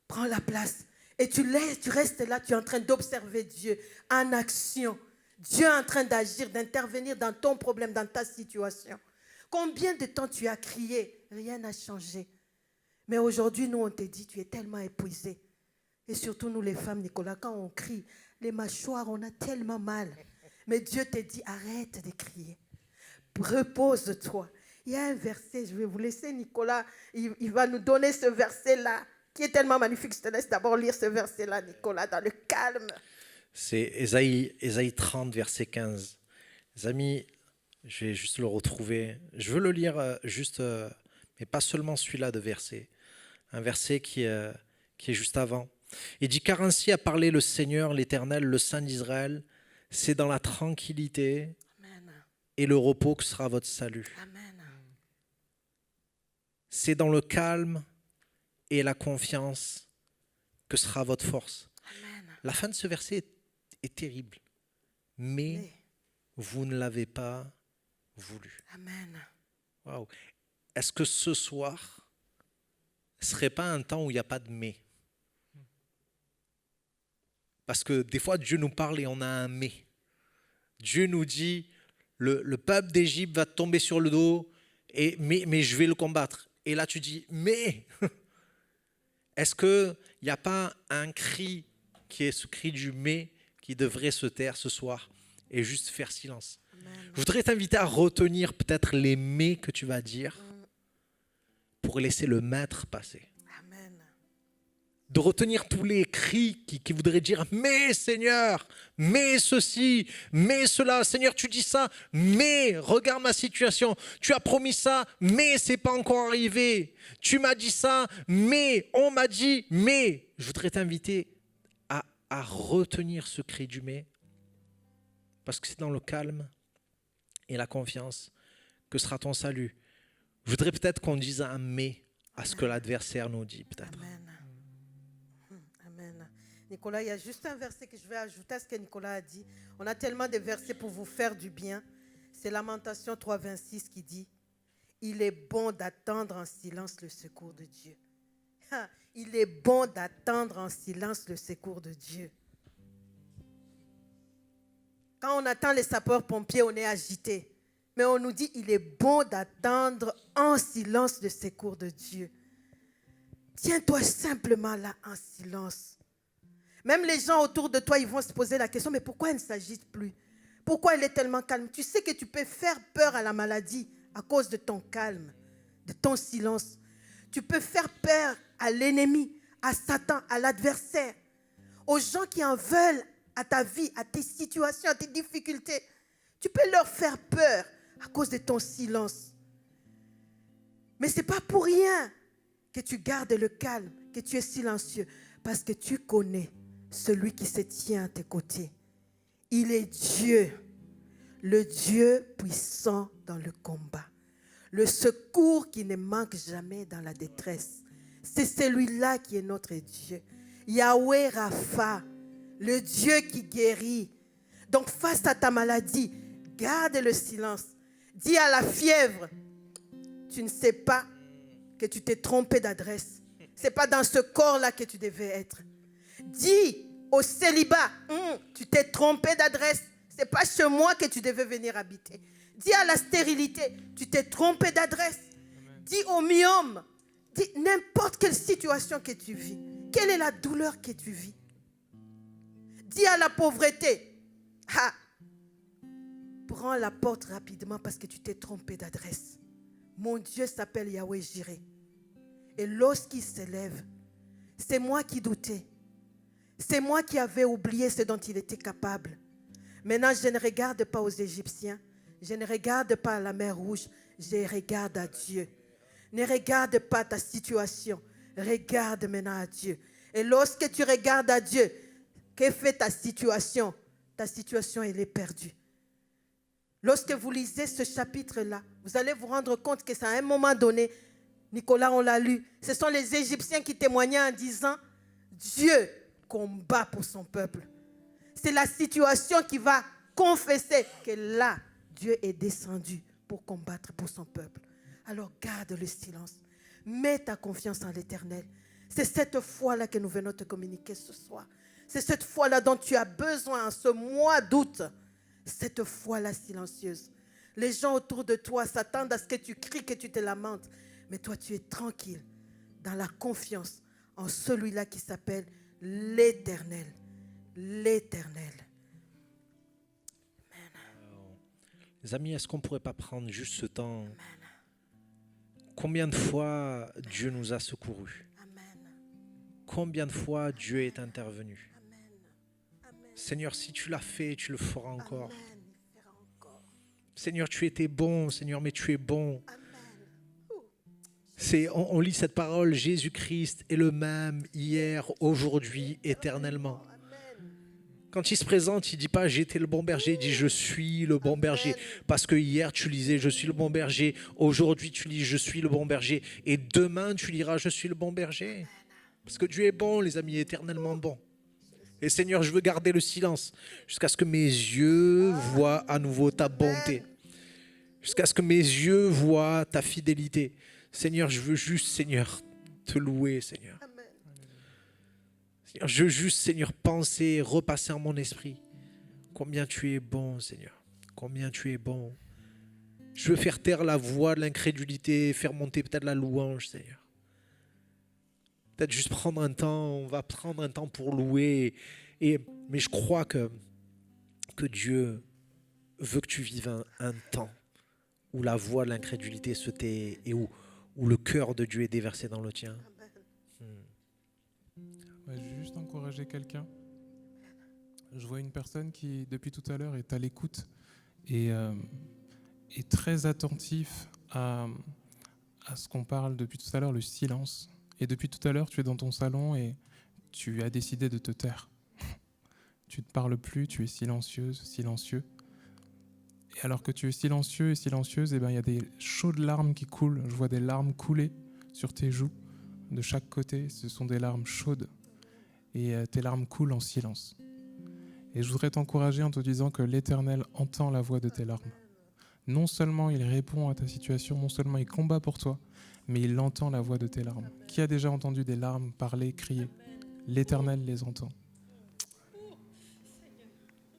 [SPEAKER 2] prends la place. Et tu restes là, tu es en train d'observer Dieu en action. Dieu est en train d'agir, d'intervenir dans ton problème, dans ta situation. Combien de temps tu as crié? Rien n'a changé. Mais aujourd'hui, nous, on te dit, tu es tellement épuisé. Et surtout, nous, les femmes, Nicolas, quand on crie, les mâchoires, on a tellement mal. Mais Dieu te dit, arrête de crier. Repose-toi. Il y a un verset, je vais vous laisser, Nicolas, il va nous donner ce verset-là, qui est tellement magnifique. Je te laisse d'abord lire ce verset-là, Nicolas, dans le calme.
[SPEAKER 1] C'est Ésaïe 30, verset 15. Les amis, je vais juste le retrouver. Je veux le lire mais pas seulement celui-là de verset. Un verset qui est juste avant. Il dit, car ainsi a parlé le Seigneur, l'Éternel, le Saint d'Israël, c'est dans la tranquillité
[SPEAKER 2] Amen.
[SPEAKER 1] et le repos que sera votre salut.
[SPEAKER 2] Amen.
[SPEAKER 1] C'est dans le calme et la confiance que sera votre force.
[SPEAKER 2] Amen.
[SPEAKER 1] La fin de ce verset est terrible. Mais
[SPEAKER 2] Mais,
[SPEAKER 1] vous ne l'avez pas voulu.
[SPEAKER 2] Amen.
[SPEAKER 1] Waouh. Est-ce que ce soir ne serait pas un temps où il n'y a pas de mais? Parce que des fois, Dieu nous parle et on a un mais. Dieu nous dit, le peuple d'Égypte va tomber sur le dos, mais je vais le combattre. Et là, tu dis, mais est-ce qu'il n'y a pas un cri qui est ce cri du mais qui devrait se taire ce soir et juste faire silence?
[SPEAKER 2] Amen.
[SPEAKER 1] Je voudrais t'inviter à retenir peut-être les mais que tu vas dire pour laisser le maître passer.
[SPEAKER 2] Amen.
[SPEAKER 1] De retenir tous les cris qui voudraient dire « Mais Seigneur, mais ceci, mais cela, Seigneur tu dis ça, mais regarde ma situation, tu as promis ça, mais c'est pas encore arrivé, tu m'as dit ça, mais on m'a dit, mais ». Je voudrais t'inviter à retenir ce cri du « mais » parce que c'est dans le calme et la confiance que sera ton salut. Je voudrais peut-être qu'on dise un « mais » à ce que l'adversaire nous dit peut-être.
[SPEAKER 2] Amen. Amen. Nicolas, il y a juste un verset que je vais ajouter à ce que Nicolas a dit. On a tellement de versets pour vous faire du bien. C'est Lamentation 3,26 qui dit « Il est bon d'attendre en silence le secours de Dieu. » Il est bon d'attendre en silence le secours de Dieu. Quand on attend les sapeurs-pompiers, on est agité. Mais on nous dit il est bon d'attendre en silence le secours de Dieu. Tiens-toi simplement là en silence. Même les gens autour de toi, ils vont se poser la question, mais pourquoi elle ne s'agite plus? Pourquoi elle est tellement calme? Tu sais que tu peux faire peur à la maladie à cause de ton calme, de ton silence. Tu peux faire peur à l'ennemi, à Satan, à l'adversaire, aux gens qui en veulent à ta vie, à tes situations, à tes difficultés. Tu peux leur faire peur à cause de ton silence. Mais ce n'est pas pour rien que tu gardes le calme, que tu es silencieux, parce que tu connais celui qui se tient à tes côtés. Il est Dieu, le Dieu puissant dans le combat, le secours qui ne manque jamais dans la détresse. C'est celui-là qui est notre Dieu. Yahweh Rapha, le Dieu qui guérit. Donc face à ta maladie, garde le silence. Dis à la fièvre, tu ne sais pas que tu t'es trompé d'adresse. Ce n'est pas dans ce corps-là que tu devais être. Dis au célibat, tu t'es trompé d'adresse. Ce n'est pas chez moi que tu devais venir habiter. Dis à la stérilité, tu t'es trompé d'adresse. Dis au myome, dis n'importe quelle situation que tu vis. Quelle est la douleur que tu vis? Dis à la pauvreté, prends la porte rapidement parce que tu t'es trompé d'adresse. Mon Dieu s'appelle Yahweh Jireh. Et lorsqu'il s'élève, c'est moi qui doutais. C'est moi qui avais oublié ce dont il était capable. Maintenant, je ne regarde pas aux Égyptiens. Je ne regarde pas à la mer Rouge. Je regarde à Dieu. Ne regarde pas ta situation. Regarde maintenant à Dieu. Et lorsque tu regardes à Dieu, que fait ta situation? Ta situation, elle est perdue. Lorsque vous lisez ce chapitre-là, vous allez vous rendre compte que c'est à un moment donné, Nicolas, on l'a lu, ce sont les Égyptiens qui témoignaient en disant « Dieu combat pour son peuple ». C'est la situation qui va confesser que là, Dieu est descendu pour combattre pour son peuple. Alors garde le silence. Mets ta confiance en l'Éternel. C'est cette foi-là que nous venons te communiquer ce soir. C'est cette foi-là dont tu as besoin en ce mois d'août. Cette foi-là silencieuse. Les gens autour de toi s'attendent à ce que tu cries, que tu te lamentes. Mais toi, tu es tranquille dans la confiance en celui-là qui s'appelle l'Éternel. L'Éternel.
[SPEAKER 1] Les amis, est-ce qu'on ne pourrait pas prendre juste ce temps? Combien de fois Dieu nous a secourus? Combien de fois Dieu est intervenu? Seigneur, si tu l'as fait, tu le feras encore. Seigneur, tu étais bon, Seigneur, mais tu es bon. On lit cette parole, Jésus-Christ est le même hier, aujourd'hui, éternellement. Quand il se présente, il ne dit pas « j'étais le bon berger », il dit « je suis le bon berger ». Parce que hier, tu lisais « je suis le bon berger », aujourd'hui, tu lis « je suis le bon berger », et demain, tu liras « je suis le bon berger ». Parce que Dieu est bon, les amis, éternellement bon. Et Seigneur, je veux garder le silence jusqu'à ce que mes yeux voient à nouveau ta bonté. Jusqu'à ce que mes yeux voient ta fidélité. Seigneur, je veux juste, Seigneur, te louer, Seigneur. Seigneur, je veux juste, Seigneur, penser, repasser en mon esprit. Combien tu es bon, Seigneur. Combien tu es bon. Je veux faire taire la voix de l'incrédulité, faire monter peut-être la louange, Seigneur. Peut-être juste prendre un temps, on va prendre un temps pour louer. Mais je crois que Dieu veut que tu vives un temps où la voix de l'incrédulité se tait et où le cœur de Dieu est déversé dans le tien.
[SPEAKER 4] Ouais, je vais juste encourager quelqu'un. Je vois une personne qui, depuis tout à l'heure, est à l'écoute et est très attentif à ce qu'on parle depuis tout à l'heure, le silence. Et depuis tout à l'heure, tu es dans ton salon et tu as décidé de te taire. Tu ne parles plus, tu es silencieuse, silencieux. Et alors que tu es silencieux et silencieuse, il y a des chaudes larmes qui coulent. Je vois des larmes couler sur tes joues de chaque côté. Ce sont des larmes chaudes. Et tes larmes coulent en silence. Et je voudrais t'encourager en te disant que l'Éternel entend la voix de tes larmes. Non seulement il répond à ta situation, non seulement il combat pour toi, mais il entend la voix de tes larmes. Qui a déjà entendu des larmes parler, crier? L'Éternel les entend.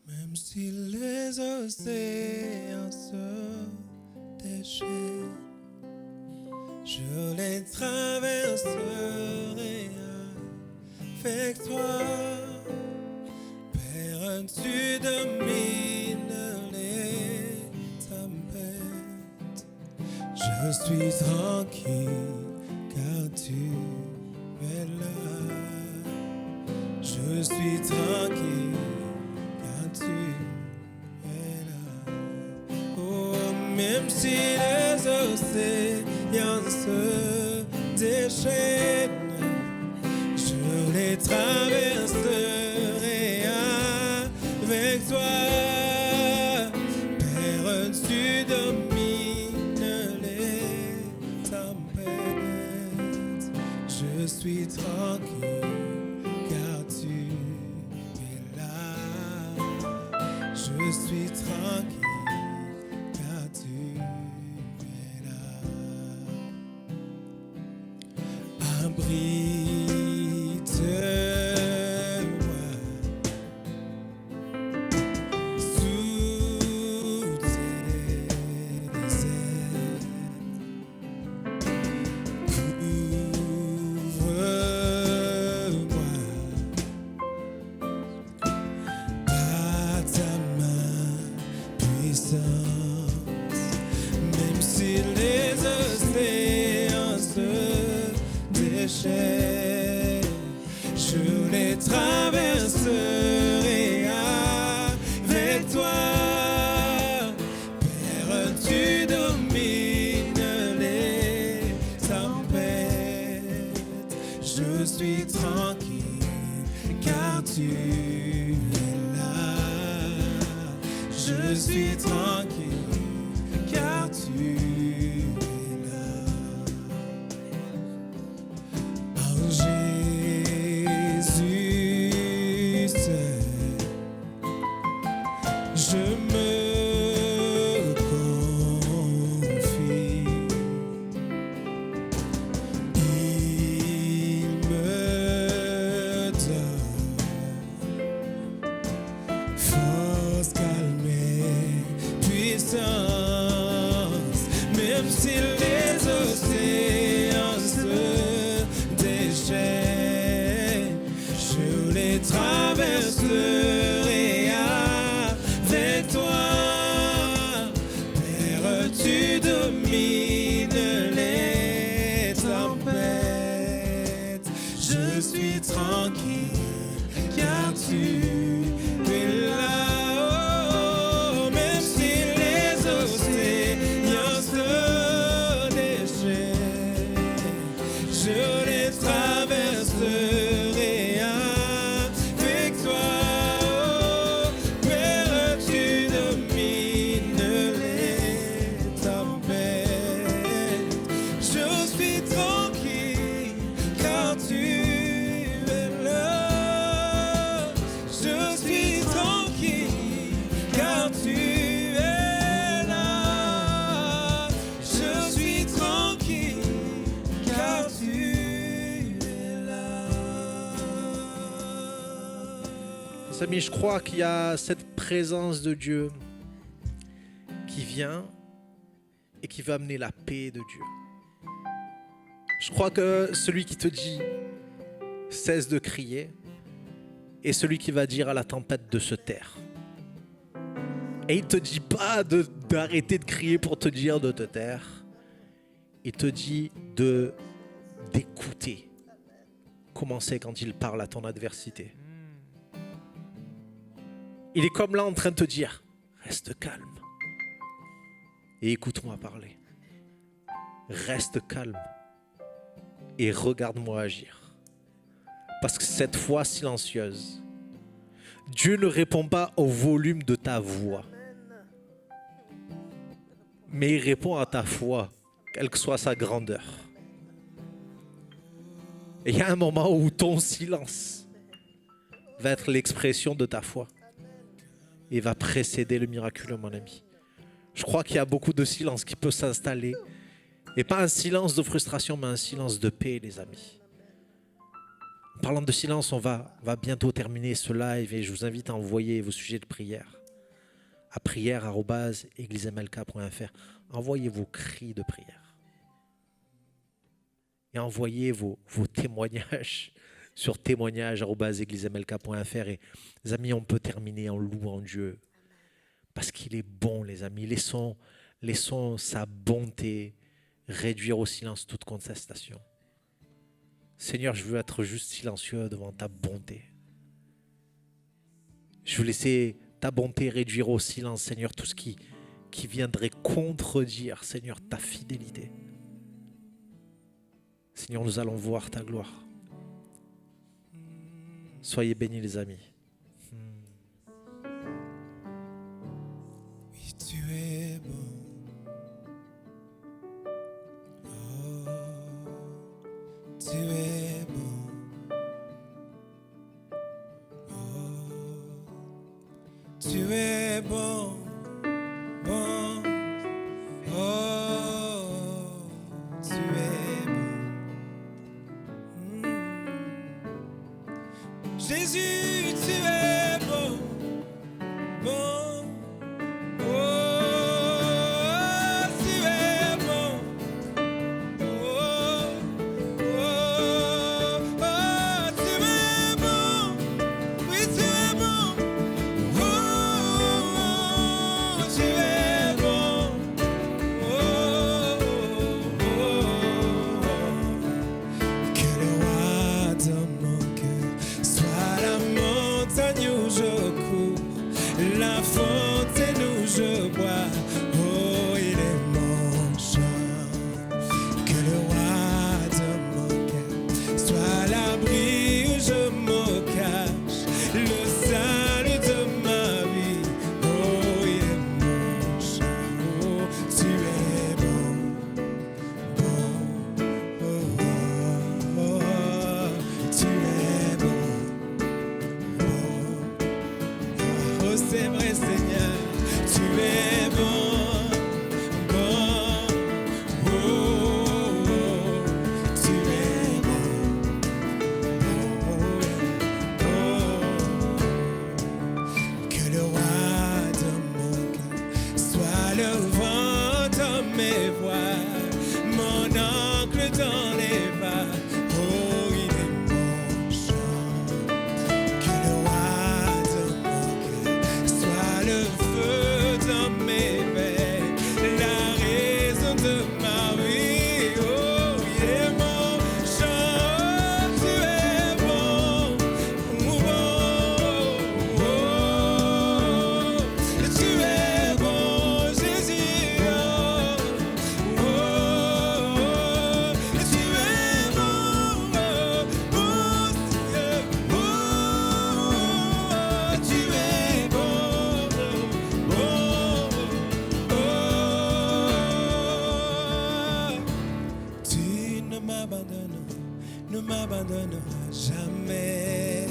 [SPEAKER 3] Même si les océans se déchirent, je les traverserai avec toi. Père, tu domines les tempêtes. Je suis tranquille car tu es là. Je suis tranquille car tu es là. Oh, même si les océans se déchaînent, je les traverserai avec toi. Père, tu domines les tempêtes. Je suis tranquille car tu es là. Je suis tranquille car tu es là. Abrite-moi sous tes ailes. Couvre-moi par ta main puissante. Même si les océans se déchaînent, je les traverserai avec toi. Père, tu domines les tempêtes. Je suis tranquille car tu es là. Je suis tranquille car tu es là. En Jésus seul, je me confie. Il me donne force, calme et puissance. Même si les océans se déchaînent, je les traverserai avec toi. Père, tu domines les tempêtes. Je suis tranquille car tu es là. Oh, même si les océans se déchaînent,
[SPEAKER 1] Amis, je crois qu'il y a cette présence de Dieu qui vient et qui va amener la paix de Dieu. Je crois que celui qui te dit cesse de crier est celui qui va dire à la tempête de se taire. Et il ne te dit pas d'arrêter de crier pour te dire de te taire. Il te dit d'écouter. Comment c'est quand il parle à ton adversité. Il est comme là en train de te dire, reste calme et écoute-moi parler. Reste calme et regarde-moi agir. Parce que cette voix silencieuse, Dieu ne répond pas au volume de ta voix, mais il répond à ta foi, quelle que soit sa grandeur. Et il y a un moment où ton silence va être l'expression de ta foi et va précéder le miraculeux, mon ami. Je crois qu'il y a beaucoup de silence qui peut s'installer. Et pas un silence de frustration, mais un silence de paix, les amis. En parlant de silence, on va bientôt terminer ce live et je vous invite à envoyer vos sujets de prière à prière@eglismlk.fr. Envoyez vos cris de prière. Et envoyez vos témoignages sur témoignages@eglismlk.fr. Et les amis, on peut terminer en louant Dieu. Parce qu'il est bon, les amis. Laissons sa bonté réduire au silence toute contestation. Seigneur, je veux être juste silencieux devant ta bonté. Je veux laisser ta bonté réduire au silence, Seigneur, tout ce qui viendrait contredire, Seigneur, ta fidélité. Seigneur, nous allons voir ta gloire. Soyez bénis, les amis.
[SPEAKER 3] Oui, tu es bon. Oh, tu es bon. Oh, tu es bon. Bon. Oh, tu es bon. Jésus, tu es bon. Bon. Oh, tu es bon. Oh, oh, oh, tu es bon. Oui, tu es bon. Oh, tu es bon. Oh, que le roi de mon cœur soit la montagne où je cours, la fontaine où je bois. Oh, il est mon chant. Que le roi de mon cœur soit l'abri où je me cache, le salut de ma vie. Oh, il est mon chant. Oh, tu es bon, bon. Oh, oh, oh, tu es bon, bon. Oh, c'est vrai, Seigneur, tu es bon, bon. Oh, oh, tu es bon, oh, oh. Que le roi de mon cœur soit le vent dans mes voiles, mon ancre dans les vagues. Oh, il est mon chant. Que le roi de mon cœur soit le feu dans mes veines, la raison de ma vie. Oh, il est mon chant. Tu es bon, bon. Oh, tu es bon, Jésus. Oh, oh, tu es bon, bon, Dieu. Oh, tu es bon, oh, tu ne m'abandonneras jamais.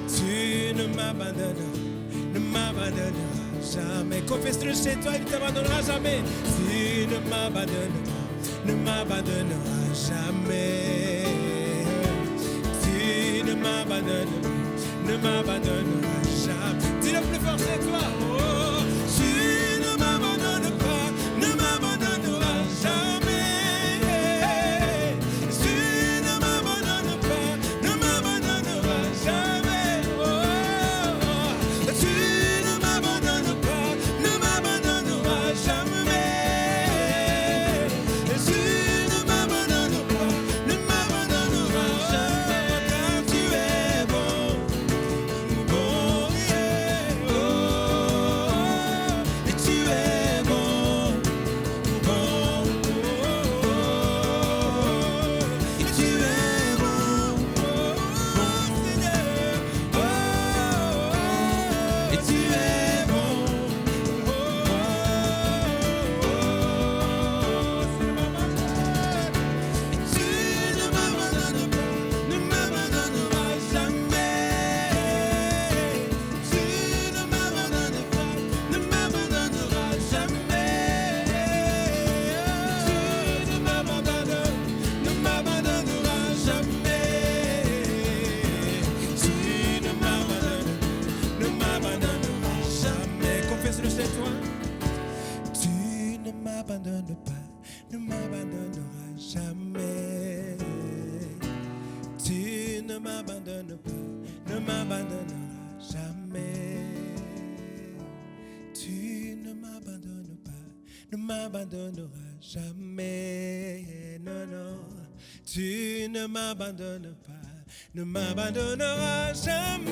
[SPEAKER 3] Tu ne m'abandonneras jamais. Confesse-le chez toi, il ne t'abandonnera jamais. Tu ne m'abandonneras jamais. Tu ne ne m'abandonneras jamais. Dis le plus fort, c'est toi. Oh, tu ne m'abandonnes pas, ne m'abandonneras jamais. Tu ne m'abandonnes pas, ne m'abandonneras jamais. Oh, tu ne m'abandonnes pas, ne m'abandonneras jamais. Tu ne m'abandonnes pas, ne m'abandonneras jamais. Car tu es bon, bon, yeah, oh. Et tu es bon, bon, oh. Et tu es bon, bon, Seigneur, oh. Et tu es bon, oh. C'est ma maman. Et tu ne m'abandonnes pas, ne m'abandonneras jamais. Tu ne m'abandonnes pas, ne m'abandonneras jamais. Tu ne m'abandonnes, ne m'abandonneras jamais. Tu ne m'abandonnes, ne m'abandonneras jamais. Confesse-le chez toi. Tu ne m'abandonnes pas, ne m'abandonneras jamais. Tu ne m'abandonnes pas, ne m'abandonneras jamais. Tu ne m'abandonnes pas, ne m'abandonneras jamais. Non, non. Tu ne m'abandonnes pas, ne m'abandonneras jamais.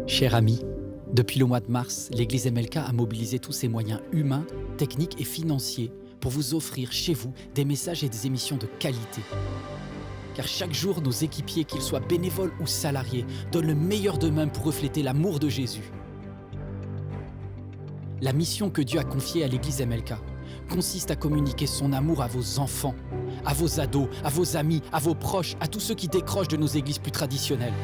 [SPEAKER 5] Chers amis, depuis le mois de mars, l'Église MLK a mobilisé tous ses moyens humains, techniques et financiers pour vous offrir chez vous des messages et des émissions de qualité. Car chaque jour, nos équipiers, qu'ils soient bénévoles ou salariés, donnent le meilleur d'eux-mêmes pour refléter l'amour de Jésus. La mission que Dieu a confiée à l'Église MLK consiste à communiquer son amour à vos enfants, à vos ados, à vos amis, à vos proches, à tous ceux qui décrochent de nos églises plus traditionnelles.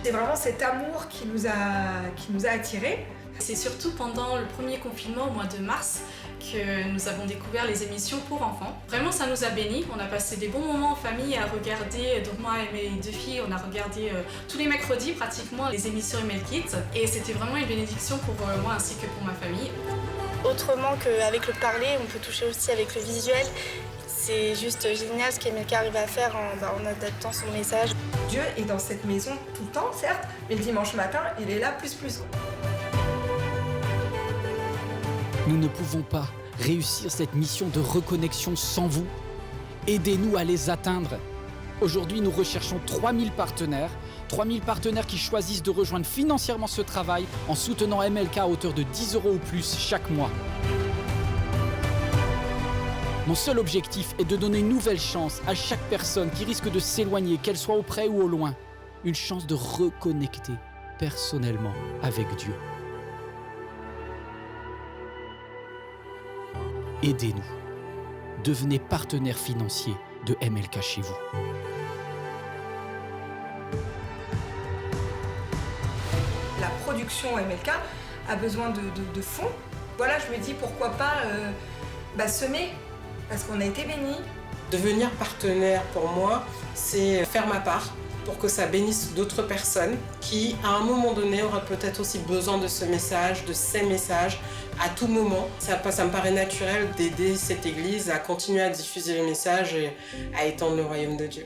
[SPEAKER 6] C'est vraiment cet amour qui nous a attirés.
[SPEAKER 7] C'est surtout pendant le premier confinement au mois de mars que nous avons découvert les émissions pour enfants. Vraiment, ça nous a bénis. On a passé des bons moments en famille à regarder, donc moi et mes deux filles, on a regardé tous les mercredis pratiquement les émissions ML Kids. Et c'était vraiment une bénédiction pour moi ainsi que pour ma famille.
[SPEAKER 8] Autrement qu'avec le parler, on peut toucher aussi avec le visuel. C'est juste génial ce qu'MLK arrive à faire en adaptant son message.
[SPEAKER 6] Dieu est dans cette maison tout le temps, certes, mais le dimanche matin, il est là plus.
[SPEAKER 5] Nous ne pouvons pas réussir cette mission de reconnexion sans vous. Aidez-nous à les atteindre. Aujourd'hui, nous recherchons 3000 partenaires. 3000 partenaires qui choisissent de rejoindre financièrement ce travail en soutenant MLK à hauteur de 10 € ou plus chaque mois. Mon seul objectif est de donner une nouvelle chance à chaque personne qui risque de s'éloigner, qu'elle soit auprès ou au loin. Une chance de reconnecter personnellement avec Dieu. Aidez-nous. Devenez partenaire financier de MLK chez vous.
[SPEAKER 6] La production MLK a besoin de fonds. Voilà, je me dis pourquoi pas semer, parce qu'on a été bénis.
[SPEAKER 9] Devenir partenaire pour moi, c'est faire ma part pour que ça bénisse d'autres personnes qui, à un moment donné, auraient peut-être aussi besoin de ce message, de ces messages, à tout moment. Ça me paraît naturel d'aider cette église à continuer à diffuser le message et à étendre le royaume de Dieu.